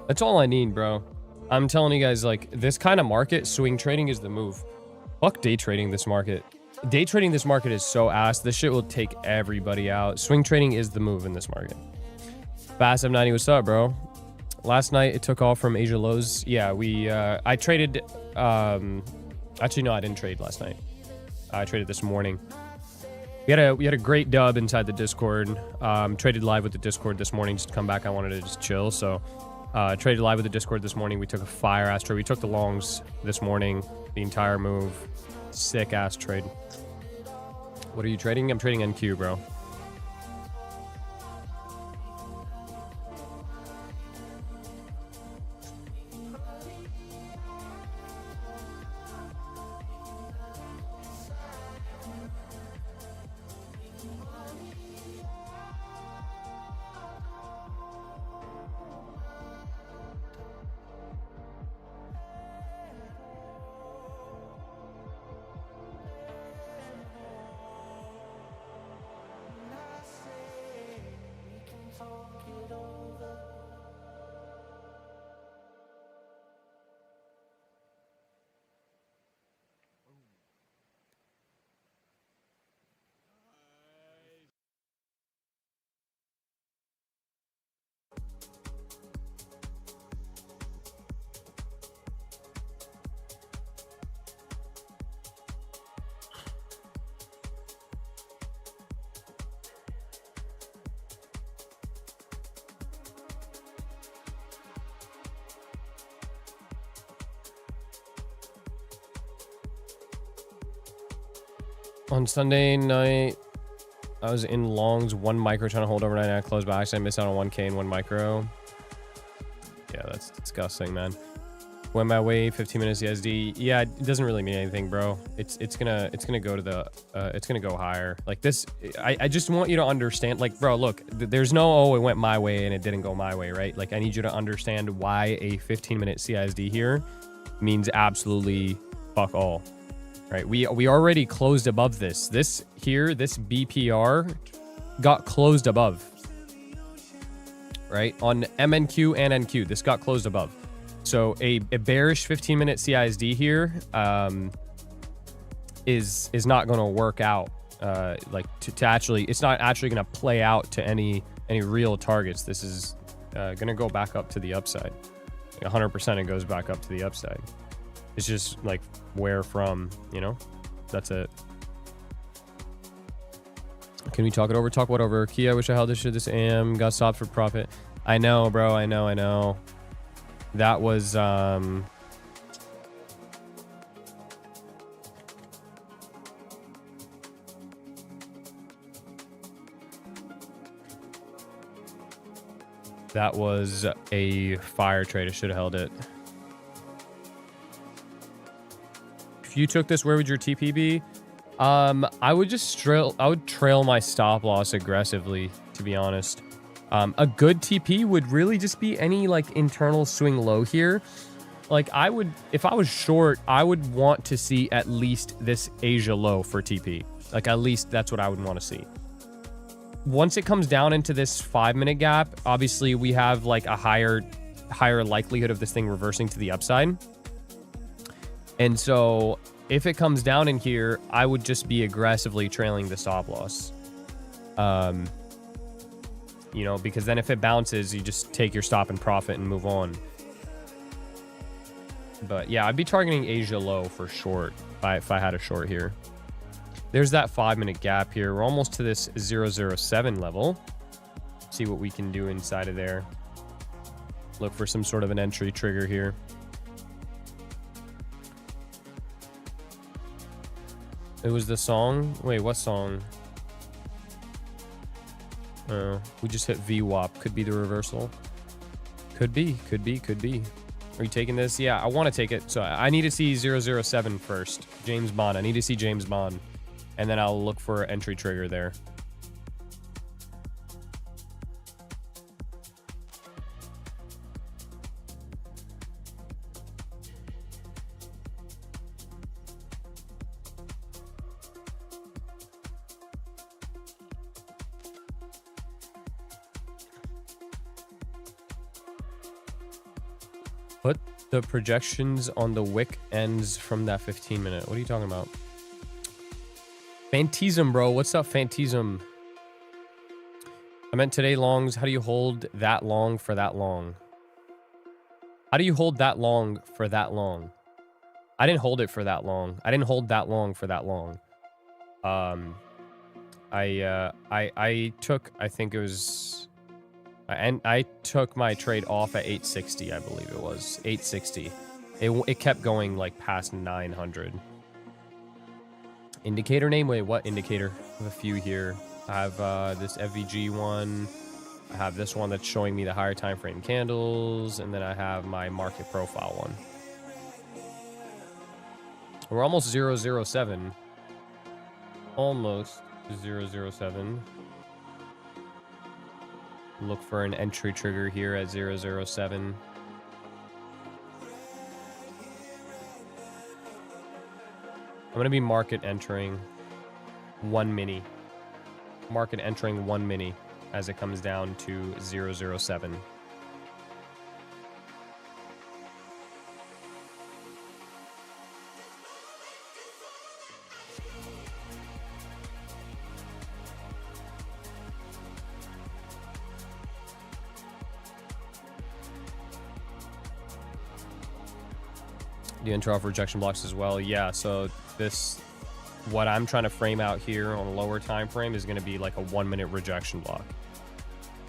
that's all I need, bro. I'm telling you guys, like this kind of market, swing trading is the move. Fuck day trading this market. Day trading this market is so ass. This shit will take everybody out. Swing trading is the move in this market. Fast F90, what's up, bro? Last night it took off from Asia lows. Yeah, I traded, actually no, I didn't trade last night. I traded this morning. We had a great dub inside the Discord. Traded live with the Discord this morning. Just to come back, I wanted to just chill. So traded live with the Discord this morning. We took a fire ass trade. We took the longs this morning, the entire move. Sick ass trade. What are you trading? I'm trading NQ, bro. On Sunday night, I was in longs, 1 micro trying to hold overnight, and I closed by accident. I missed out on 1K in 1 micro. Yeah, that's disgusting, man. Went my way, 15 minutes ESD. Yeah, it doesn't really mean anything, bro. It's gonna go to the it's gonna go higher. Like this, I just want you to understand. Like, bro, look, there's no it went my way and it didn't go my way, right? Like, I need you to understand why a 15-minute CISD here means absolutely fuck all. Right, we already closed above this. This here, this BPR got closed above. Right, on MNQ and NQ, this got closed above. So a bearish 15-minute CISD here is not going to work out. Like to actually, it's not actually going to play out to any real targets. This is going to go back up to the upside. 100% it goes back up to the upside. It's just like where from, you know? That's it. Can we talk it over? Talk what over? Key, I wish I held this shit this AM. Got stopped for profit. I know, bro. I know. That was, that was a fire trade. I should have held it. If you took this, where would your TP be? I would just trail my stop loss aggressively, to be honest. A good TP would really just be any like internal swing low here. Like if I was short, I would want to see at least this Asia low for TP. Like at least that's what I would want to see. Once it comes down into this 5-minute gap, obviously we have like a higher likelihood of this thing reversing to the upside. And so if it comes down in here, I would just be aggressively trailing the stop loss. You know, because then if it bounces, you just take your stop and profit and move on. But yeah, I'd be targeting Asia low for short if I had a short here. There's that 5-minute gap here. We're almost to this 007 level. See what we can do inside of there. Look for some sort of an entry trigger here. It was the song. Wait, what song? We just hit VWAP. Could be the reversal. Could be. Are you taking this? Yeah, I want to take it. So I need to see 007 first. James Bond. I need to see James Bond. And then I'll look for an entry trigger there. The projections on the wick ends from that 15-minute. What are you talking about? Phantism, bro. What's up, Phantism? I meant today longs. How do you hold that long for that long? How do you hold that long for that long? I didn't hold it for that long. I didn't hold that long for that long. I took, I think it was, and I took my trade off at 860, I believe it was 860. It kept going like past 900. Indicator name? Wait, what indicator? I have a few here. I have this FVG one. I have this one that's showing me the higher time frame candles, and then I have my market profile one. We're almost 007. Almost 007. Look for an entry trigger here at 007. I'm going to be market entering 1 mini. Market entering 1 mini as it comes down to 007. The intro off rejection blocks as well. Yeah, so this, what I'm trying to frame out here on a lower time frame is going to be like a 1 minute rejection block,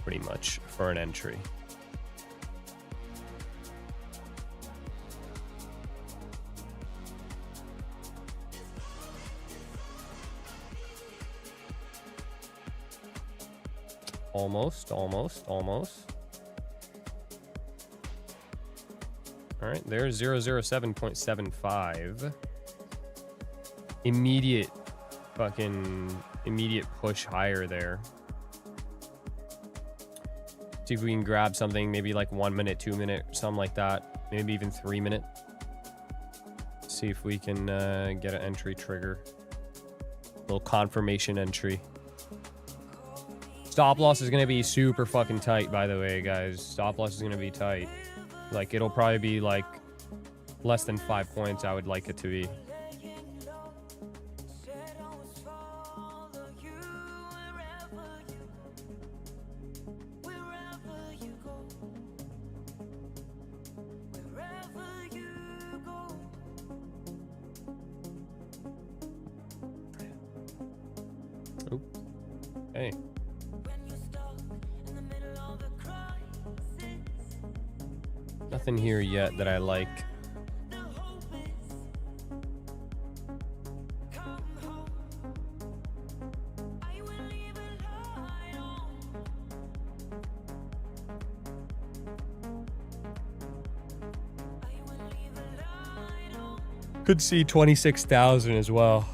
pretty much, for an entry. Almost. All right, there's 007.75. Immediate push higher there. See if we can grab something, maybe like 1 minute, 2 minute, something like that. Maybe even 3 minute. See if we can get an entry trigger. A little confirmation entry. Stop loss is going to be super fucking tight, by the way, guys. Stop loss is going to be tight. Like, it'll probably be like less than 5 points. I would like it to be. Oop. Hey. Nothing here yet that I like. Could see 26,000 as well.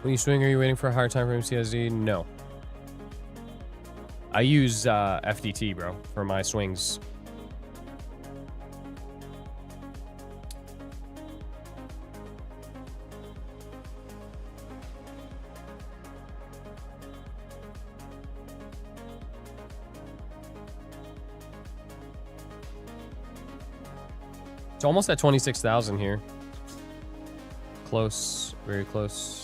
When you swing, are you waiting for a higher time frame CSD? No. I use FDT, bro, for my swings. It's almost at 26,000 here. Close, very close.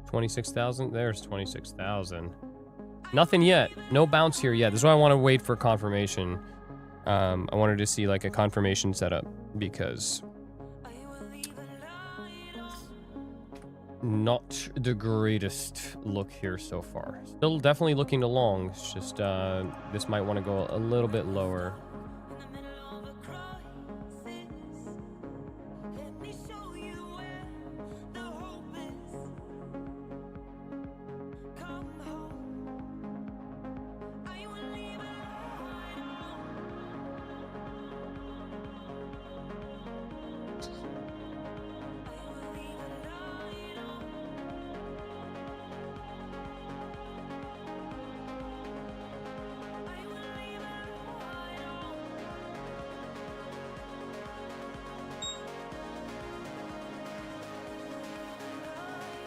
26,000. There's 26,000. Nothing yet. No bounce here yet. This is why I want to wait for confirmation. I wanted to see like a confirmation setup because not the greatest look here so far. Still definitely looking to long. It's just this might want to go a little bit lower.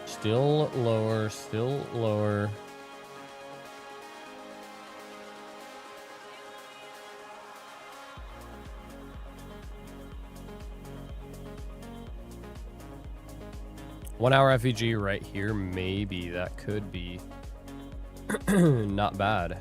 Still lower, still lower. One hour FVG right here, maybe that could be not bad.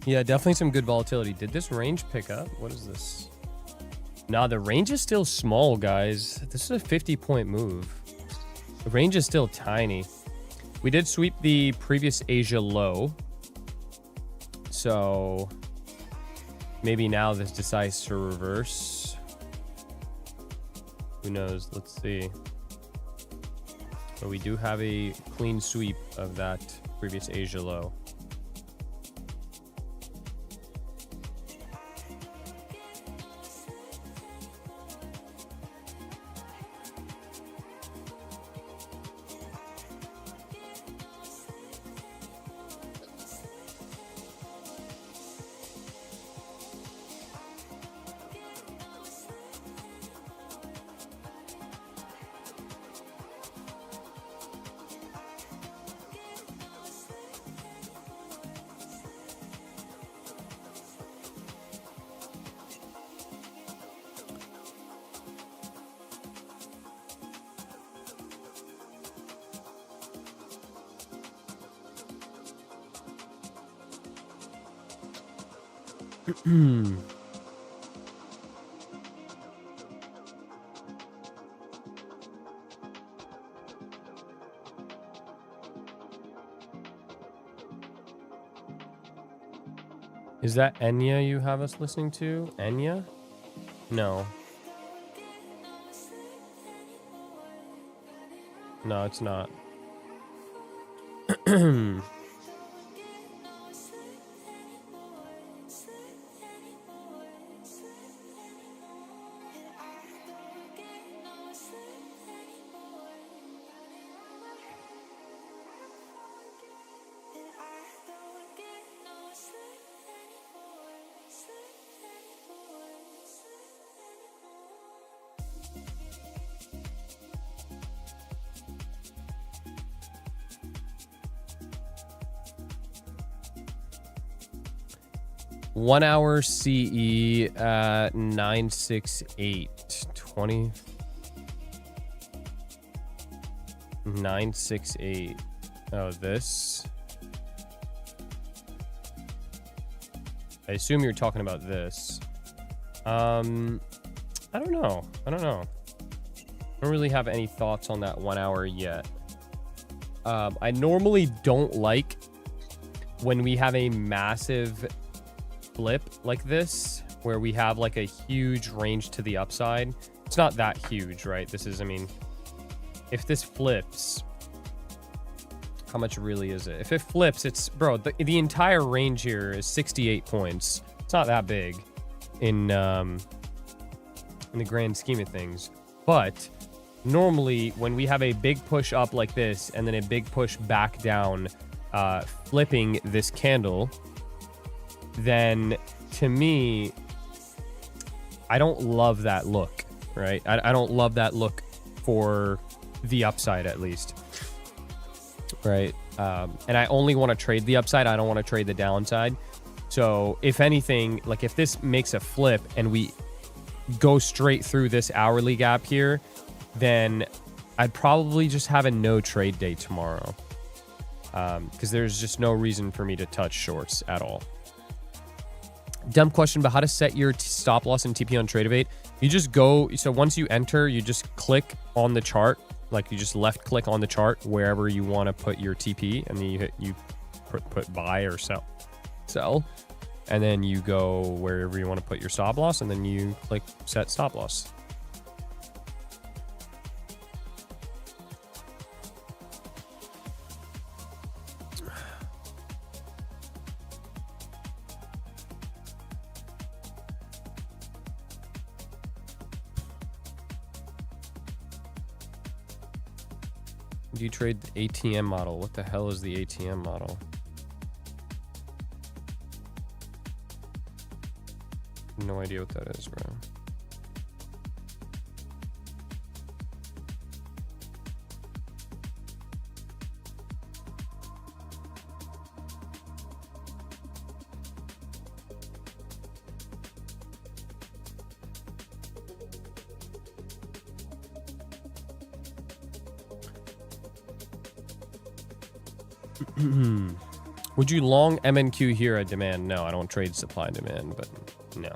Yeah, definitely some good volatility. Did this range pick up? What is this? Nah, the range is still small, guys. This is a 50-point move. The range is still tiny. We did sweep the previous Asia low. So maybe now this decides to reverse. Who knows? Let's see. But we do have a clean sweep of that previous Asia low. Is that Enya you have us listening to? Enya? No. No, it's not. 1 hour CE at 968. 20. 968. Oh, this. I assume you're talking about this. I don't know. I don't really have any thoughts on that 1 hour yet. I normally don't like when we have a massive flip like this, where we have like a huge range to the upside. It's not that huge, right? This is, I mean, if this flips, how much really is it? If it flips, it's, bro, the entire range here is 68 points. It's not that big in the grand scheme of things. But normally when we have a big push up like this and then a big push back down, flipping this candle, then to me, I don't love that look, right? I don't love that look for the upside, at least, right? And I only want to trade the upside. I don't want to trade the downside. So if anything, like if this makes a flip and we go straight through this hourly gap here, then I'd probably just have a no trade day tomorrow, because there's just no reason for me to touch shorts at all. Dumb question, but how to set your stop loss and TP on Tradeovate? You just go, so once you enter, you just click on the chart, like you just left click on the chart wherever you want to put your TP, and then you put buy or sell, and then you go wherever you want to put your stop loss, and then you click set stop loss. Do you trade the ATM model? What the hell is the ATM model? No idea what that is, bro. Would you long MNQ here at demand? No, I don't trade supply and demand, but no.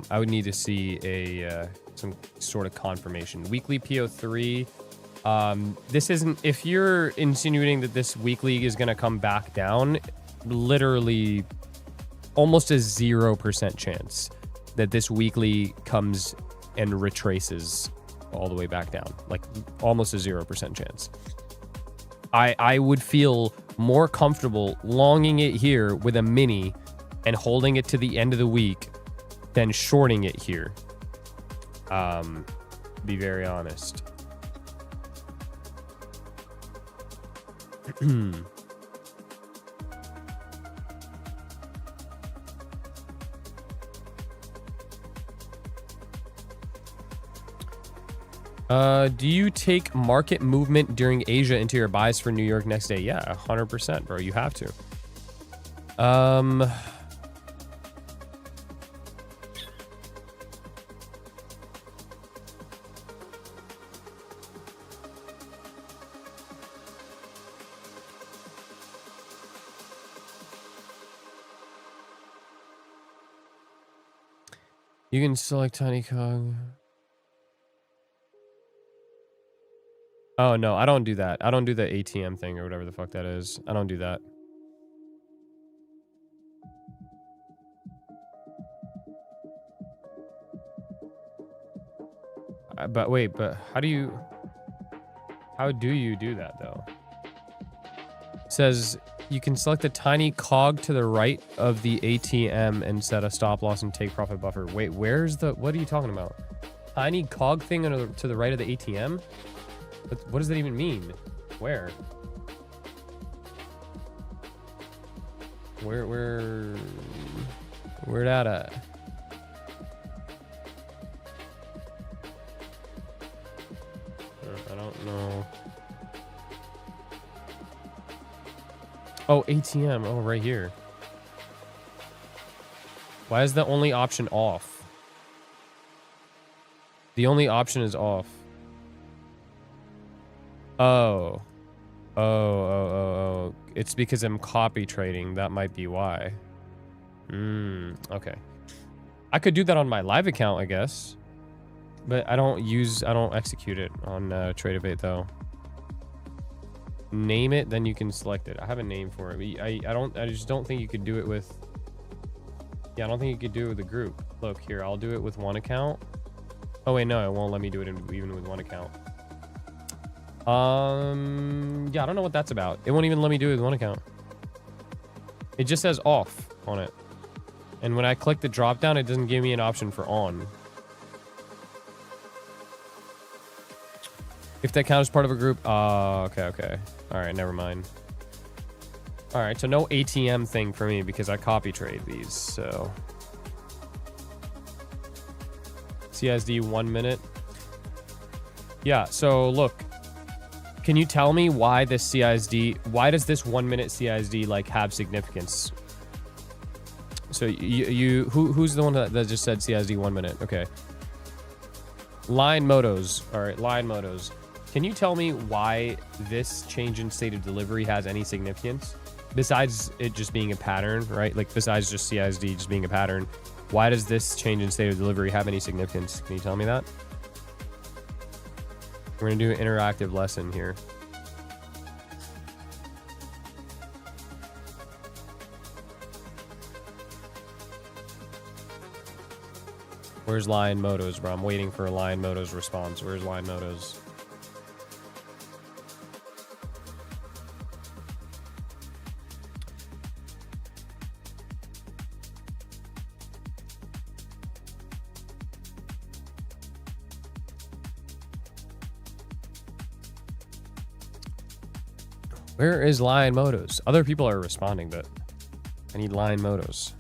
I would need to see a some sort of confirmation. Weekly PO3. This isn't, if you're insinuating that this weekly is going to come back down, literally almost a 0% chance that this weekly comes and retraces all the way back down. Like almost a 0% chance. I would feel more comfortable longing it here with a mini and holding it to the end of the week than shorting it here. Be very honest. Do you take market movement during Asia into your buys for New York next day? Yeah, 100%, bro. You have to. You can select tiny cog. Oh, no, I don't do that. I don't do the ATM thing or whatever the fuck that is. I don't do that. But wait, but how do you do that, though? It says you can select a tiny cog to the right of the ATM and set a stop loss and take profit buffer. Wait, where's the, what are you talking about? Tiny cog thing to the right of the ATM? What does that even mean? Where's that at? I don't know. Oh, ATM. Oh, right here. Why is the only option off? The only option is off. Oh. Oh. It's because I'm copy trading. That might be why. Okay. I could do that on my live account, I guess. But I don't execute it on Tradeovate though. Name it, then you can select it. I have a name for it. I just don't think you could do it with... Yeah, I don't think you could do it with a group. Look, here, I'll do it with one account. Oh, wait, no, it won't let me do it even with one account. Yeah, I don't know what that's about. It won't even let me do it with one account. It just says off on it. And when I click the drop down, it doesn't give me an option for on. If that counts as part of a group. Okay. All right, never mind. All right, so no ATM thing for me because I copy trade these, so. CSD 1 minute. Yeah, so look. Can you tell me why this CISD, why does this 1 minute CISD like have significance? So who's the one that just said CISD 1 minute? Okay. Line Motos. All right, Line Motos. Can you tell me why this change in state of delivery has any significance? Besides it just being a pattern, right? Like besides just CISD just being a pattern, why does this change in state of delivery have any significance? Can you tell me that? We're gonna do an interactive lesson here. Where's Lion Motos, bro? I'm waiting for a Lion Motos response. Where's Lion Motos? Where is Lion Motos? Other people are responding, but I need Lion Motos.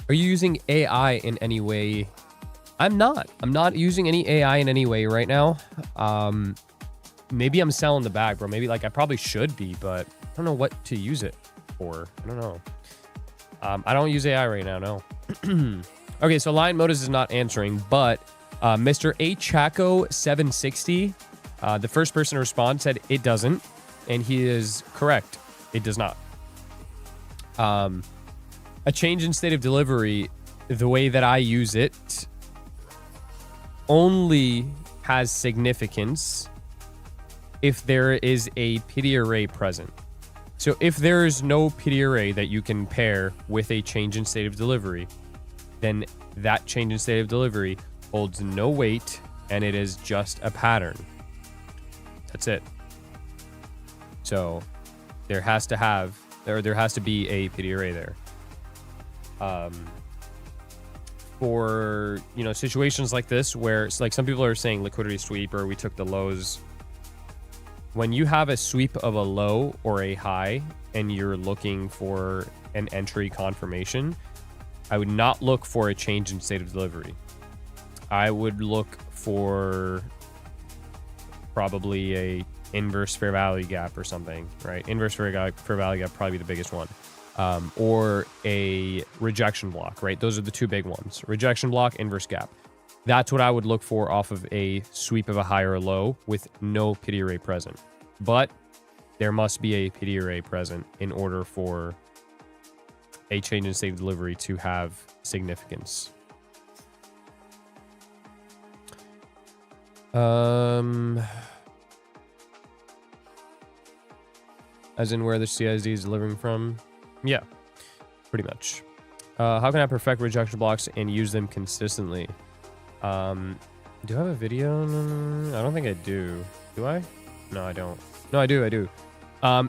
Are you using AI in any way? I'm not using any AI in any way right now. Maybe I'm selling the bag, bro. Maybe like I probably should be, but I don't know what to use it for. I don't know. I don't use AI right now, no. Okay, so Lion Motors is not answering, but Mr. A Chaco 760, the first person to respond said it doesn't, and he is correct. It does not. A change in state of delivery, the way that I use it, only has significance if there is a pity array present. So if there is no pity array that you can pair with a change in state of delivery, then that change in state of delivery holds no weight and it is just a pattern. That's it. So there has to be a pity array there. For, you know, situations like this where it's like some people are saying liquidity sweep or we took the lows. When you have a sweep of a low or a high and you're looking for an entry confirmation, I would not look for a change in state of delivery. I would look for probably a inverse fair value gap or something, right? Inverse fair value gap probably the biggest one. Or a rejection block, right? Those are the two big ones. Rejection block, inverse gap. That's what I would look for off of a sweep of a high or a low with no pity array present. But there must be a pity array present in order for a change in state of delivery to have significance. As in where the CISD is delivering from? Yeah, pretty much. How can I perfect rejection blocks and use them consistently? Do I have a video? I don't think I do. Do I? No, I don't. No, I do.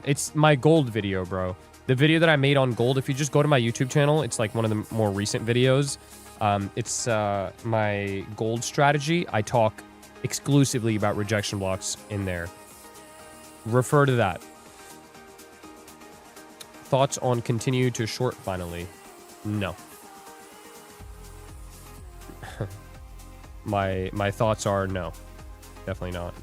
It's my gold video, bro. The video that I made on gold, if you just go to my YouTube channel, it's like one of the more recent videos. It's my gold strategy. I talk exclusively about rejection blocks in there. Refer to that. Thoughts on continue to short finally? No. my thoughts are no, definitely not.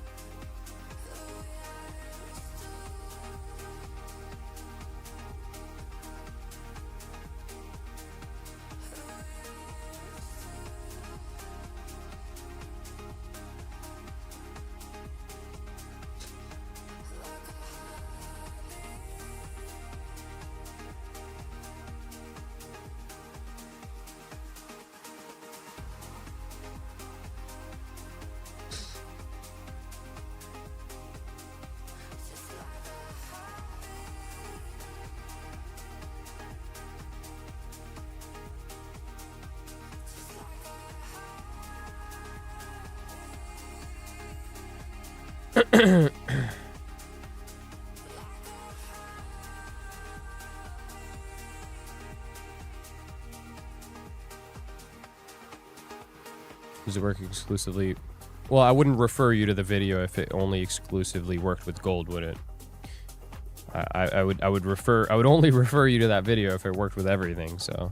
Does it work exclusively? Well, I wouldn't refer you to the video if it only exclusively worked with gold, would it? I would only refer you to that video if it worked with everything, so.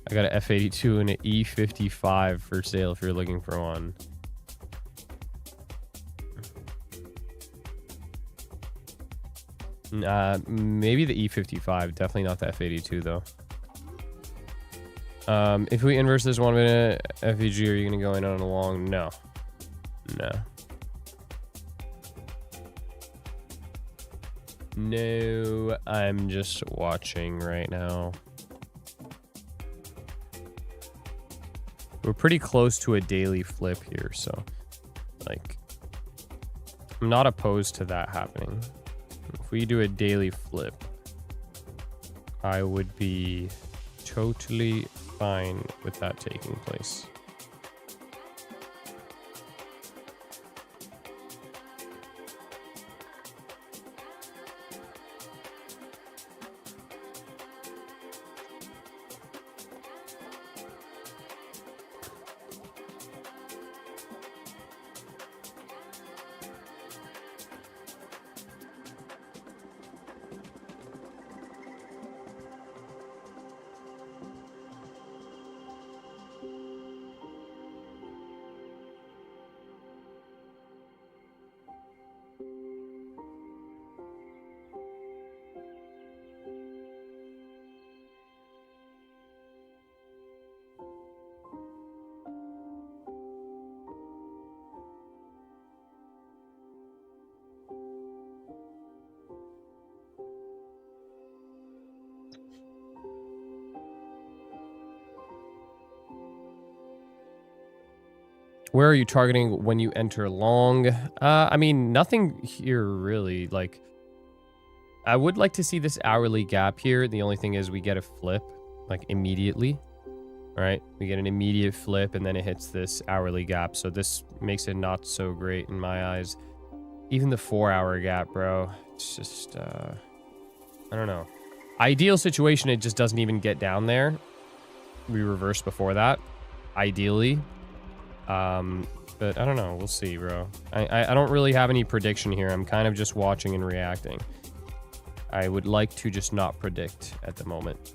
I got an F82 and an E55 for sale if you're looking for one. Maybe the E55, definitely not the F82 though. If we inverse this 1 minute FVG, are you gonna go in on a long? No. No, I'm just watching right now. We're pretty close to a daily flip here, so like I'm not opposed to that happening. If we do a daily flip, I would be totally fine with that taking place. Where are you targeting when you enter long? I mean, nothing here really. Like, I would like to see this hourly gap here. The only thing is we get a flip, like, immediately. All right? We get an immediate flip, and then it hits this hourly gap. So this makes it not so great in my eyes. Even the 4-hour gap, bro. It's just, I don't know. Ideal situation, it just doesn't even get down there. We reverse before that, ideally. But I don't know. We'll see, bro. I don't really have any prediction here. I'm kind of just watching and reacting. I would like to just not predict at the moment.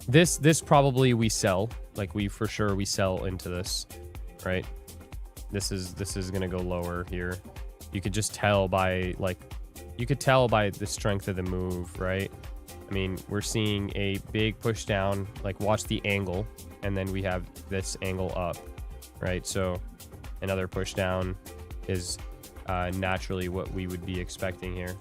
This probably we sell. Like, we for sure we sell into this, right? This is gonna go lower here. You could just tell by, like, you could tell by the strength of the move, right? I mean, we're seeing a big push down. Like, watch the angle. And then we have this angle up, right? So another push down is naturally what we would be expecting here.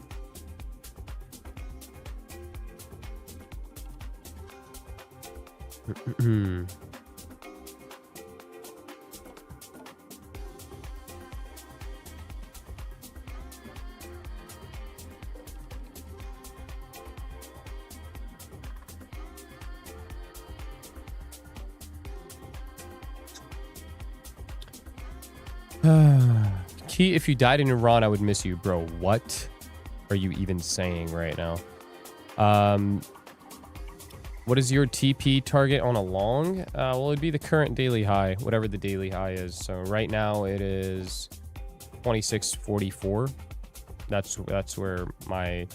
Key, if you died in Iran, I would miss you, bro. What? are you even saying right now? What is your TP target on a long? Well, it'd be the current daily high, whatever the daily high is. So right now it is 26.44. That's where my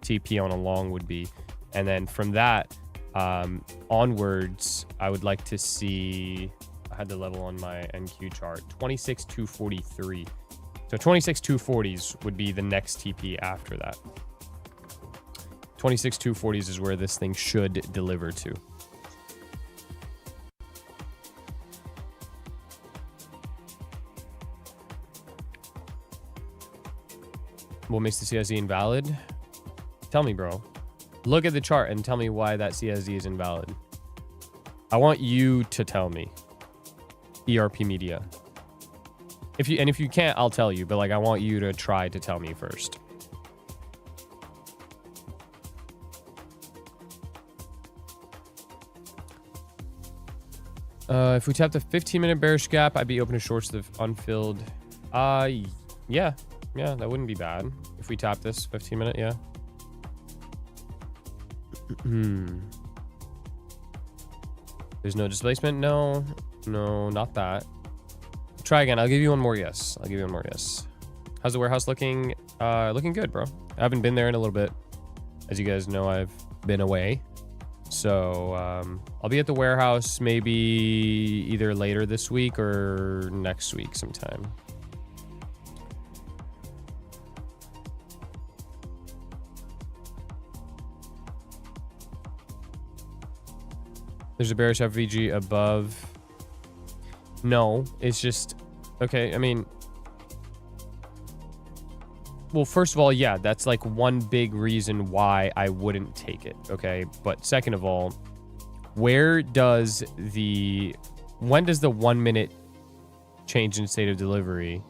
TP on a long would be. And then from that onwards, I would like to see, I had the level on my NQ chart, 26.243. So 26.240s would be the next TP after that. 26.240s is where this thing should deliver to. What makes the CSZ invalid? Tell me, bro. Look at the chart and tell me why that CSZ is invalid. I want you to tell me. ERP Media. If you can't, I'll tell you, but like I want you to try to tell me first. If we tap the 15-minute bearish gap, I'd be open to shorts the unfilled. Yeah, that wouldn't be bad. If we tap this 15-minute, yeah. There's no displacement? No, not that. Try again. I'll give you one more yes. How's the warehouse looking? Looking good, bro. I haven't been there in a little bit. As you guys know, I've been away. So I'll be at the warehouse maybe either later this week or next week sometime. There's a bearish FVG above. No, it's just, okay, I mean, well, first of all, yeah, that's like one big reason why I wouldn't take it, okay? But second of all, when does the 1 minute change in state of delivery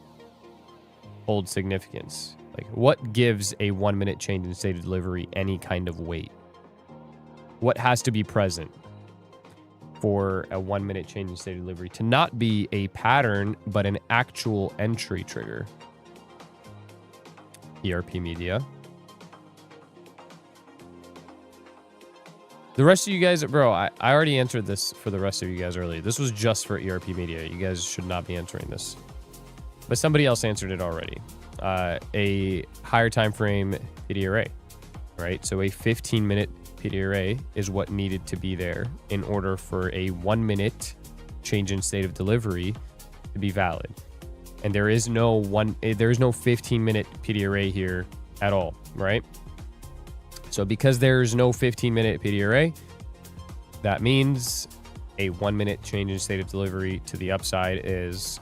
hold significance? Like, what gives a 1 minute change in state of delivery any kind of weight? What has to be present for a 1 minute change in state of delivery to not be a pattern, but an actual entry trigger? ERP Media. The rest of you guys, bro, I already answered this for the rest of you guys earlier. This was just for ERP Media. You guys should not be answering this. But somebody else answered it already. A higher time frame PD array, right? So a 15-minute PD array is what needed to be there in order for a 1 minute change in state of delivery to be valid. And there is no 15-minute PD array here at all, right? So because there's no 15-minute PD array, that means a 1 minute change in state of delivery to the upside is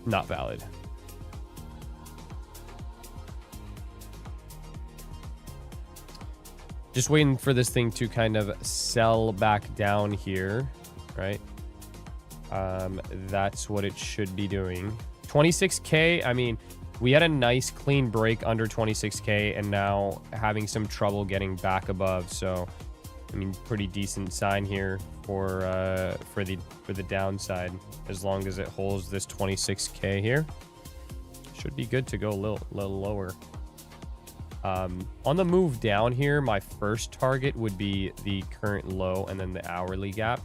not valid. Just waiting for this thing to kind of sell back down here, right? That's what it should be doing. 26K, I mean, we had a nice clean break under 26K and now having some trouble getting back above. So, I mean, pretty decent sign here for the downside. As long as it holds this 26K here, should be good to go a little lower. On the move down here, my first target would be the current low and then the hourly gap.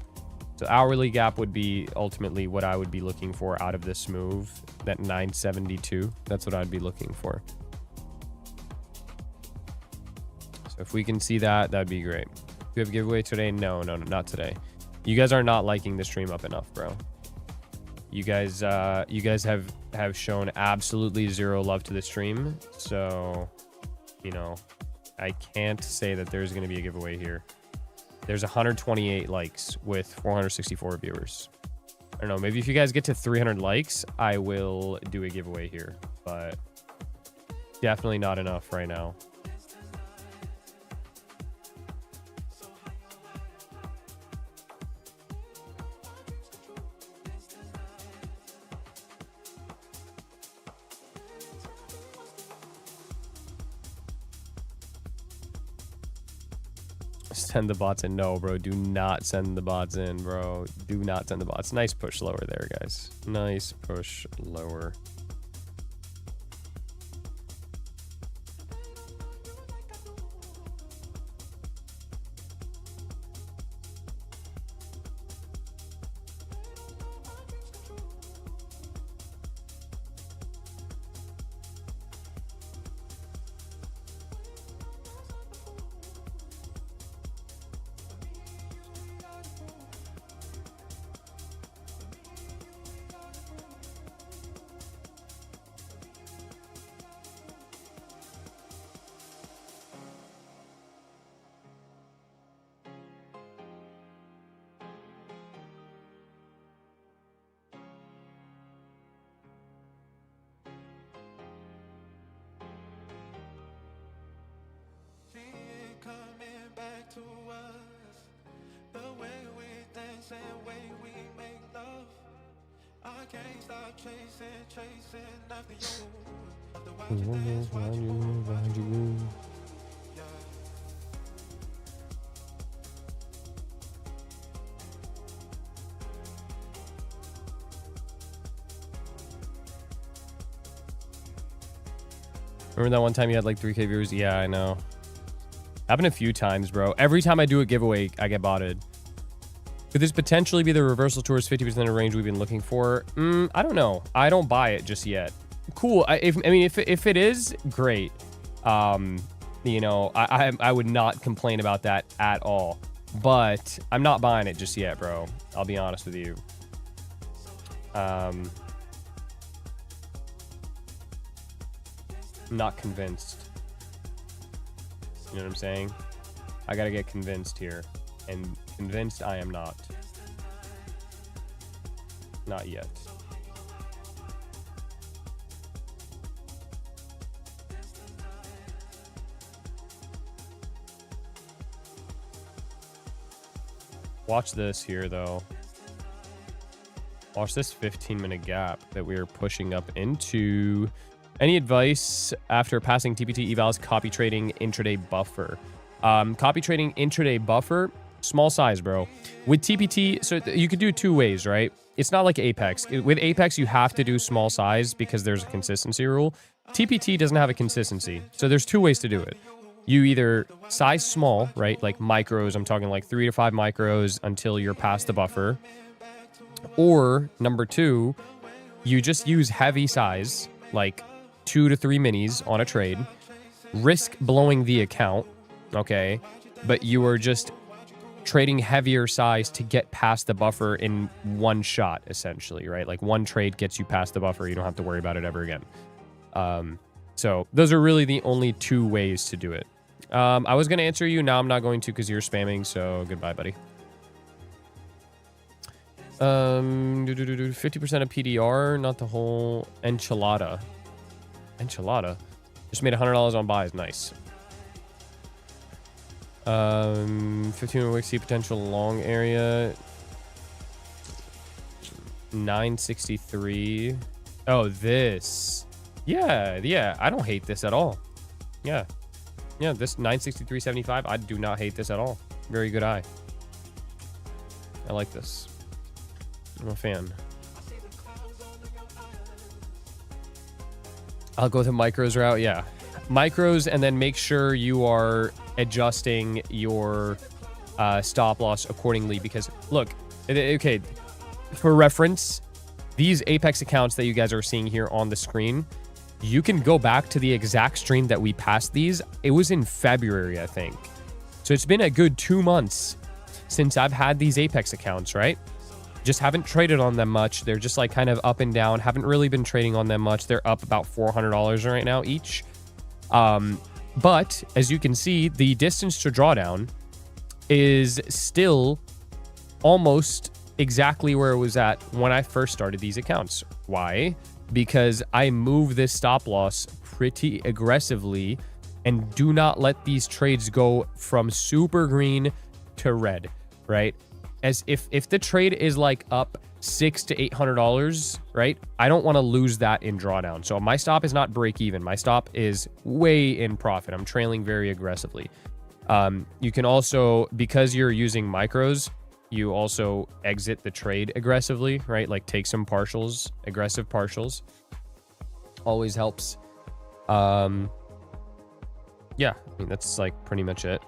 So hourly gap would be ultimately what I would be looking for out of this move, that 972. That's what I'd be looking for. So if we can see that, that'd be great. Do we have a giveaway today? No, not today. You guys are not liking the stream up enough, bro. You guys have shown absolutely zero love to the stream. So, you know, I can't say that there's going to be a giveaway here. There's 128 likes with 464 viewers. I don't know, maybe if you guys get to 300 likes, I will do a giveaway here, but definitely not enough right now. Send the bots in. No, bro, do not send the bots in, bro. Do not send the bots. Nice push lower there, guys. Nice push lower. Remember that one time you had like 3K viewers? Yeah, I know. Happened a few times, bro. Every time I do a giveaway, I get botted. Could this potentially be the reversal towards 50% of range we've been looking for? I don't know. I don't buy it just yet. Cool. I mean, if it is, great. You know, I would not complain about that at all. But I'm not buying it just yet, bro. I'll be honest with you. I'm not convinced. You know what I'm saying? I gotta get convinced here. And convinced I am not. Not yet. Watch this here, though. Watch this 15-minute gap that we're pushing up into. Any advice after passing TPT evals, copy trading intraday buffer? Copy trading intraday buffer, small size, bro. With TPT, so you could do two ways, right? It's not like Apex. With Apex, you have to do small size because there's a consistency rule. TPT doesn't have a consistency. So there's two ways to do it. You either size small, right? Like micros, I'm talking like 3 to 5 micros until you're past the buffer. Or number two, you just use heavy size, like 2 to 3 minis on a trade, risk blowing the account, okay? But you are just trading heavier size to get past the buffer in one shot, essentially, right? Like one trade gets you past the buffer. You don't have to worry about it ever again. So those are really the only two ways to do it. I was going to answer you. Now I'm not going to because you're spamming. So goodbye, buddy. 50% of PDR, not the whole enchilada. Enchilada. Just made $100 on buys. Nice. 15 weeks, see potential long area. 963. Oh, this. Yeah. I don't hate this at all. Yeah, this 963.75. I do not hate this at all. Very good eye. I like this. I'm a fan. I'll go with the micros route. Yeah, micros, and then make sure you are adjusting your stop loss accordingly. Because look, okay, for reference, these Apex accounts that you guys are seeing here on the screen, you can go back to the exact stream that we passed these. It was in February, I think. So it's been a good 2 months since I've had these Apex accounts, right? Just haven't traded on them much. They're just like kind of up and down. Haven't really been trading on them much. They're up about $400 right now each. But as you can see, the distance to drawdown is still almost exactly where it was at when I first started these accounts. Why? Because I move this stop loss pretty aggressively and do not let these trades go from super green to red, right? As if the trade is like up $600 to $800, right? I don't want to lose that in drawdown. So my stop is not break even. My stop is way in profit. I'm trailing very aggressively. You can also, because you're using micros, you also exit the trade aggressively, right? Like take some partials, aggressive partials. Always helps. Yeah, I mean, that's like pretty much it.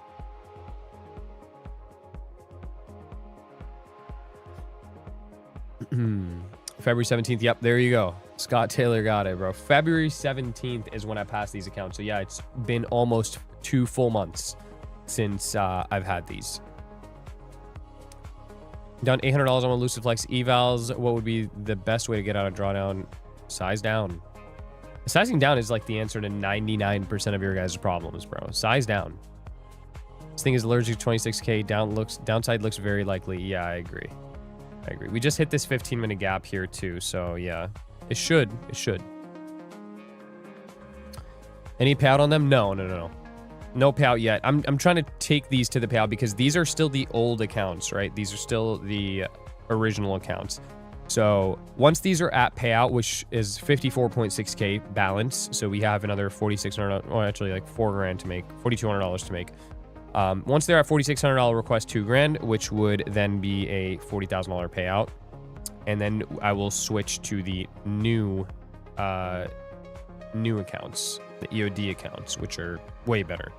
February 17th. Yep, there you go. Scott Taylor got it, bro. February 17th is when I passed these accounts. So yeah, it's been almost 2 full months since I've had these. Down $800 on elusive flex evals. What would be the best way to get out of drawdown? Size down. Sizing down is like the answer to 99% of your guys' problems, bro. Size down. This thing is allergic to 26K. Downside looks very likely. Yeah, I agree. We just hit this 15-minute gap here too, so yeah. It should. Any payout on them? No. No payout yet. I'm trying to take these to the payout because these are still the old accounts, right? These are still the original accounts. So once these are at payout, which is 54.6K balance, so we have another 4,600, or actually like $4,000 to make, $4,200 to make. Once they're at $4,600 request $2,000, which would then be a $40,000 payout. And then I will switch to the new accounts, the EOD accounts, which are way better.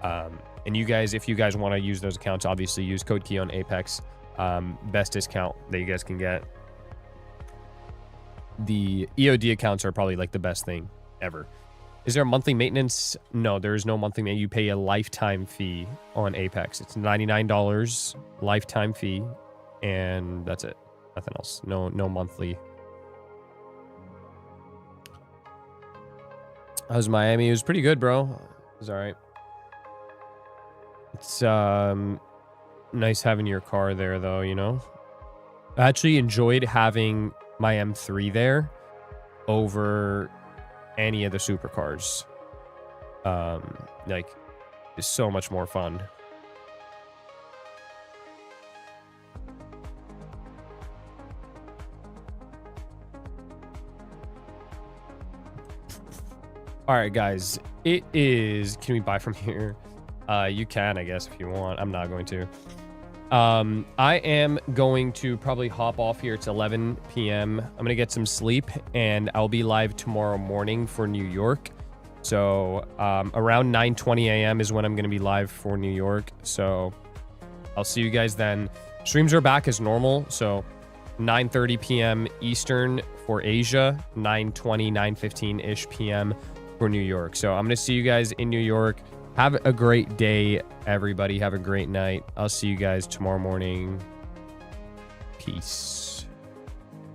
And you guys, if you guys want to use those accounts, obviously use code key on Apex. Best discount that you guys can get. The EOD accounts are probably like the best thing ever. Is there a monthly maintenance? No, there is no monthly maintenance. You pay a lifetime fee on Apex. It's $99 lifetime fee, and that's it. Nothing else. No monthly. How's Miami? It was pretty good, bro. It was all right. It's nice having your car there, though, you know? I actually enjoyed having my M3 there over any of the supercars. Like, it's so much more fun. All right, guys, it is, can we buy from here? You can, I guess, if you want. I'm not going to. I am going to probably hop off here. It's 11 p.m. I'm going to get some sleep, and I'll be live tomorrow morning for New York. So around 9:20 a.m. is when I'm going to be live for New York. So I'll see you guys then. Streams are back as normal. So 9:30 p.m. Eastern for Asia, 9:20, 9:15-ish p.m. for New York. So I'm going to see you guys in New York. Have a great day, everybody. Have a great night. I'll see you guys tomorrow morning. Peace.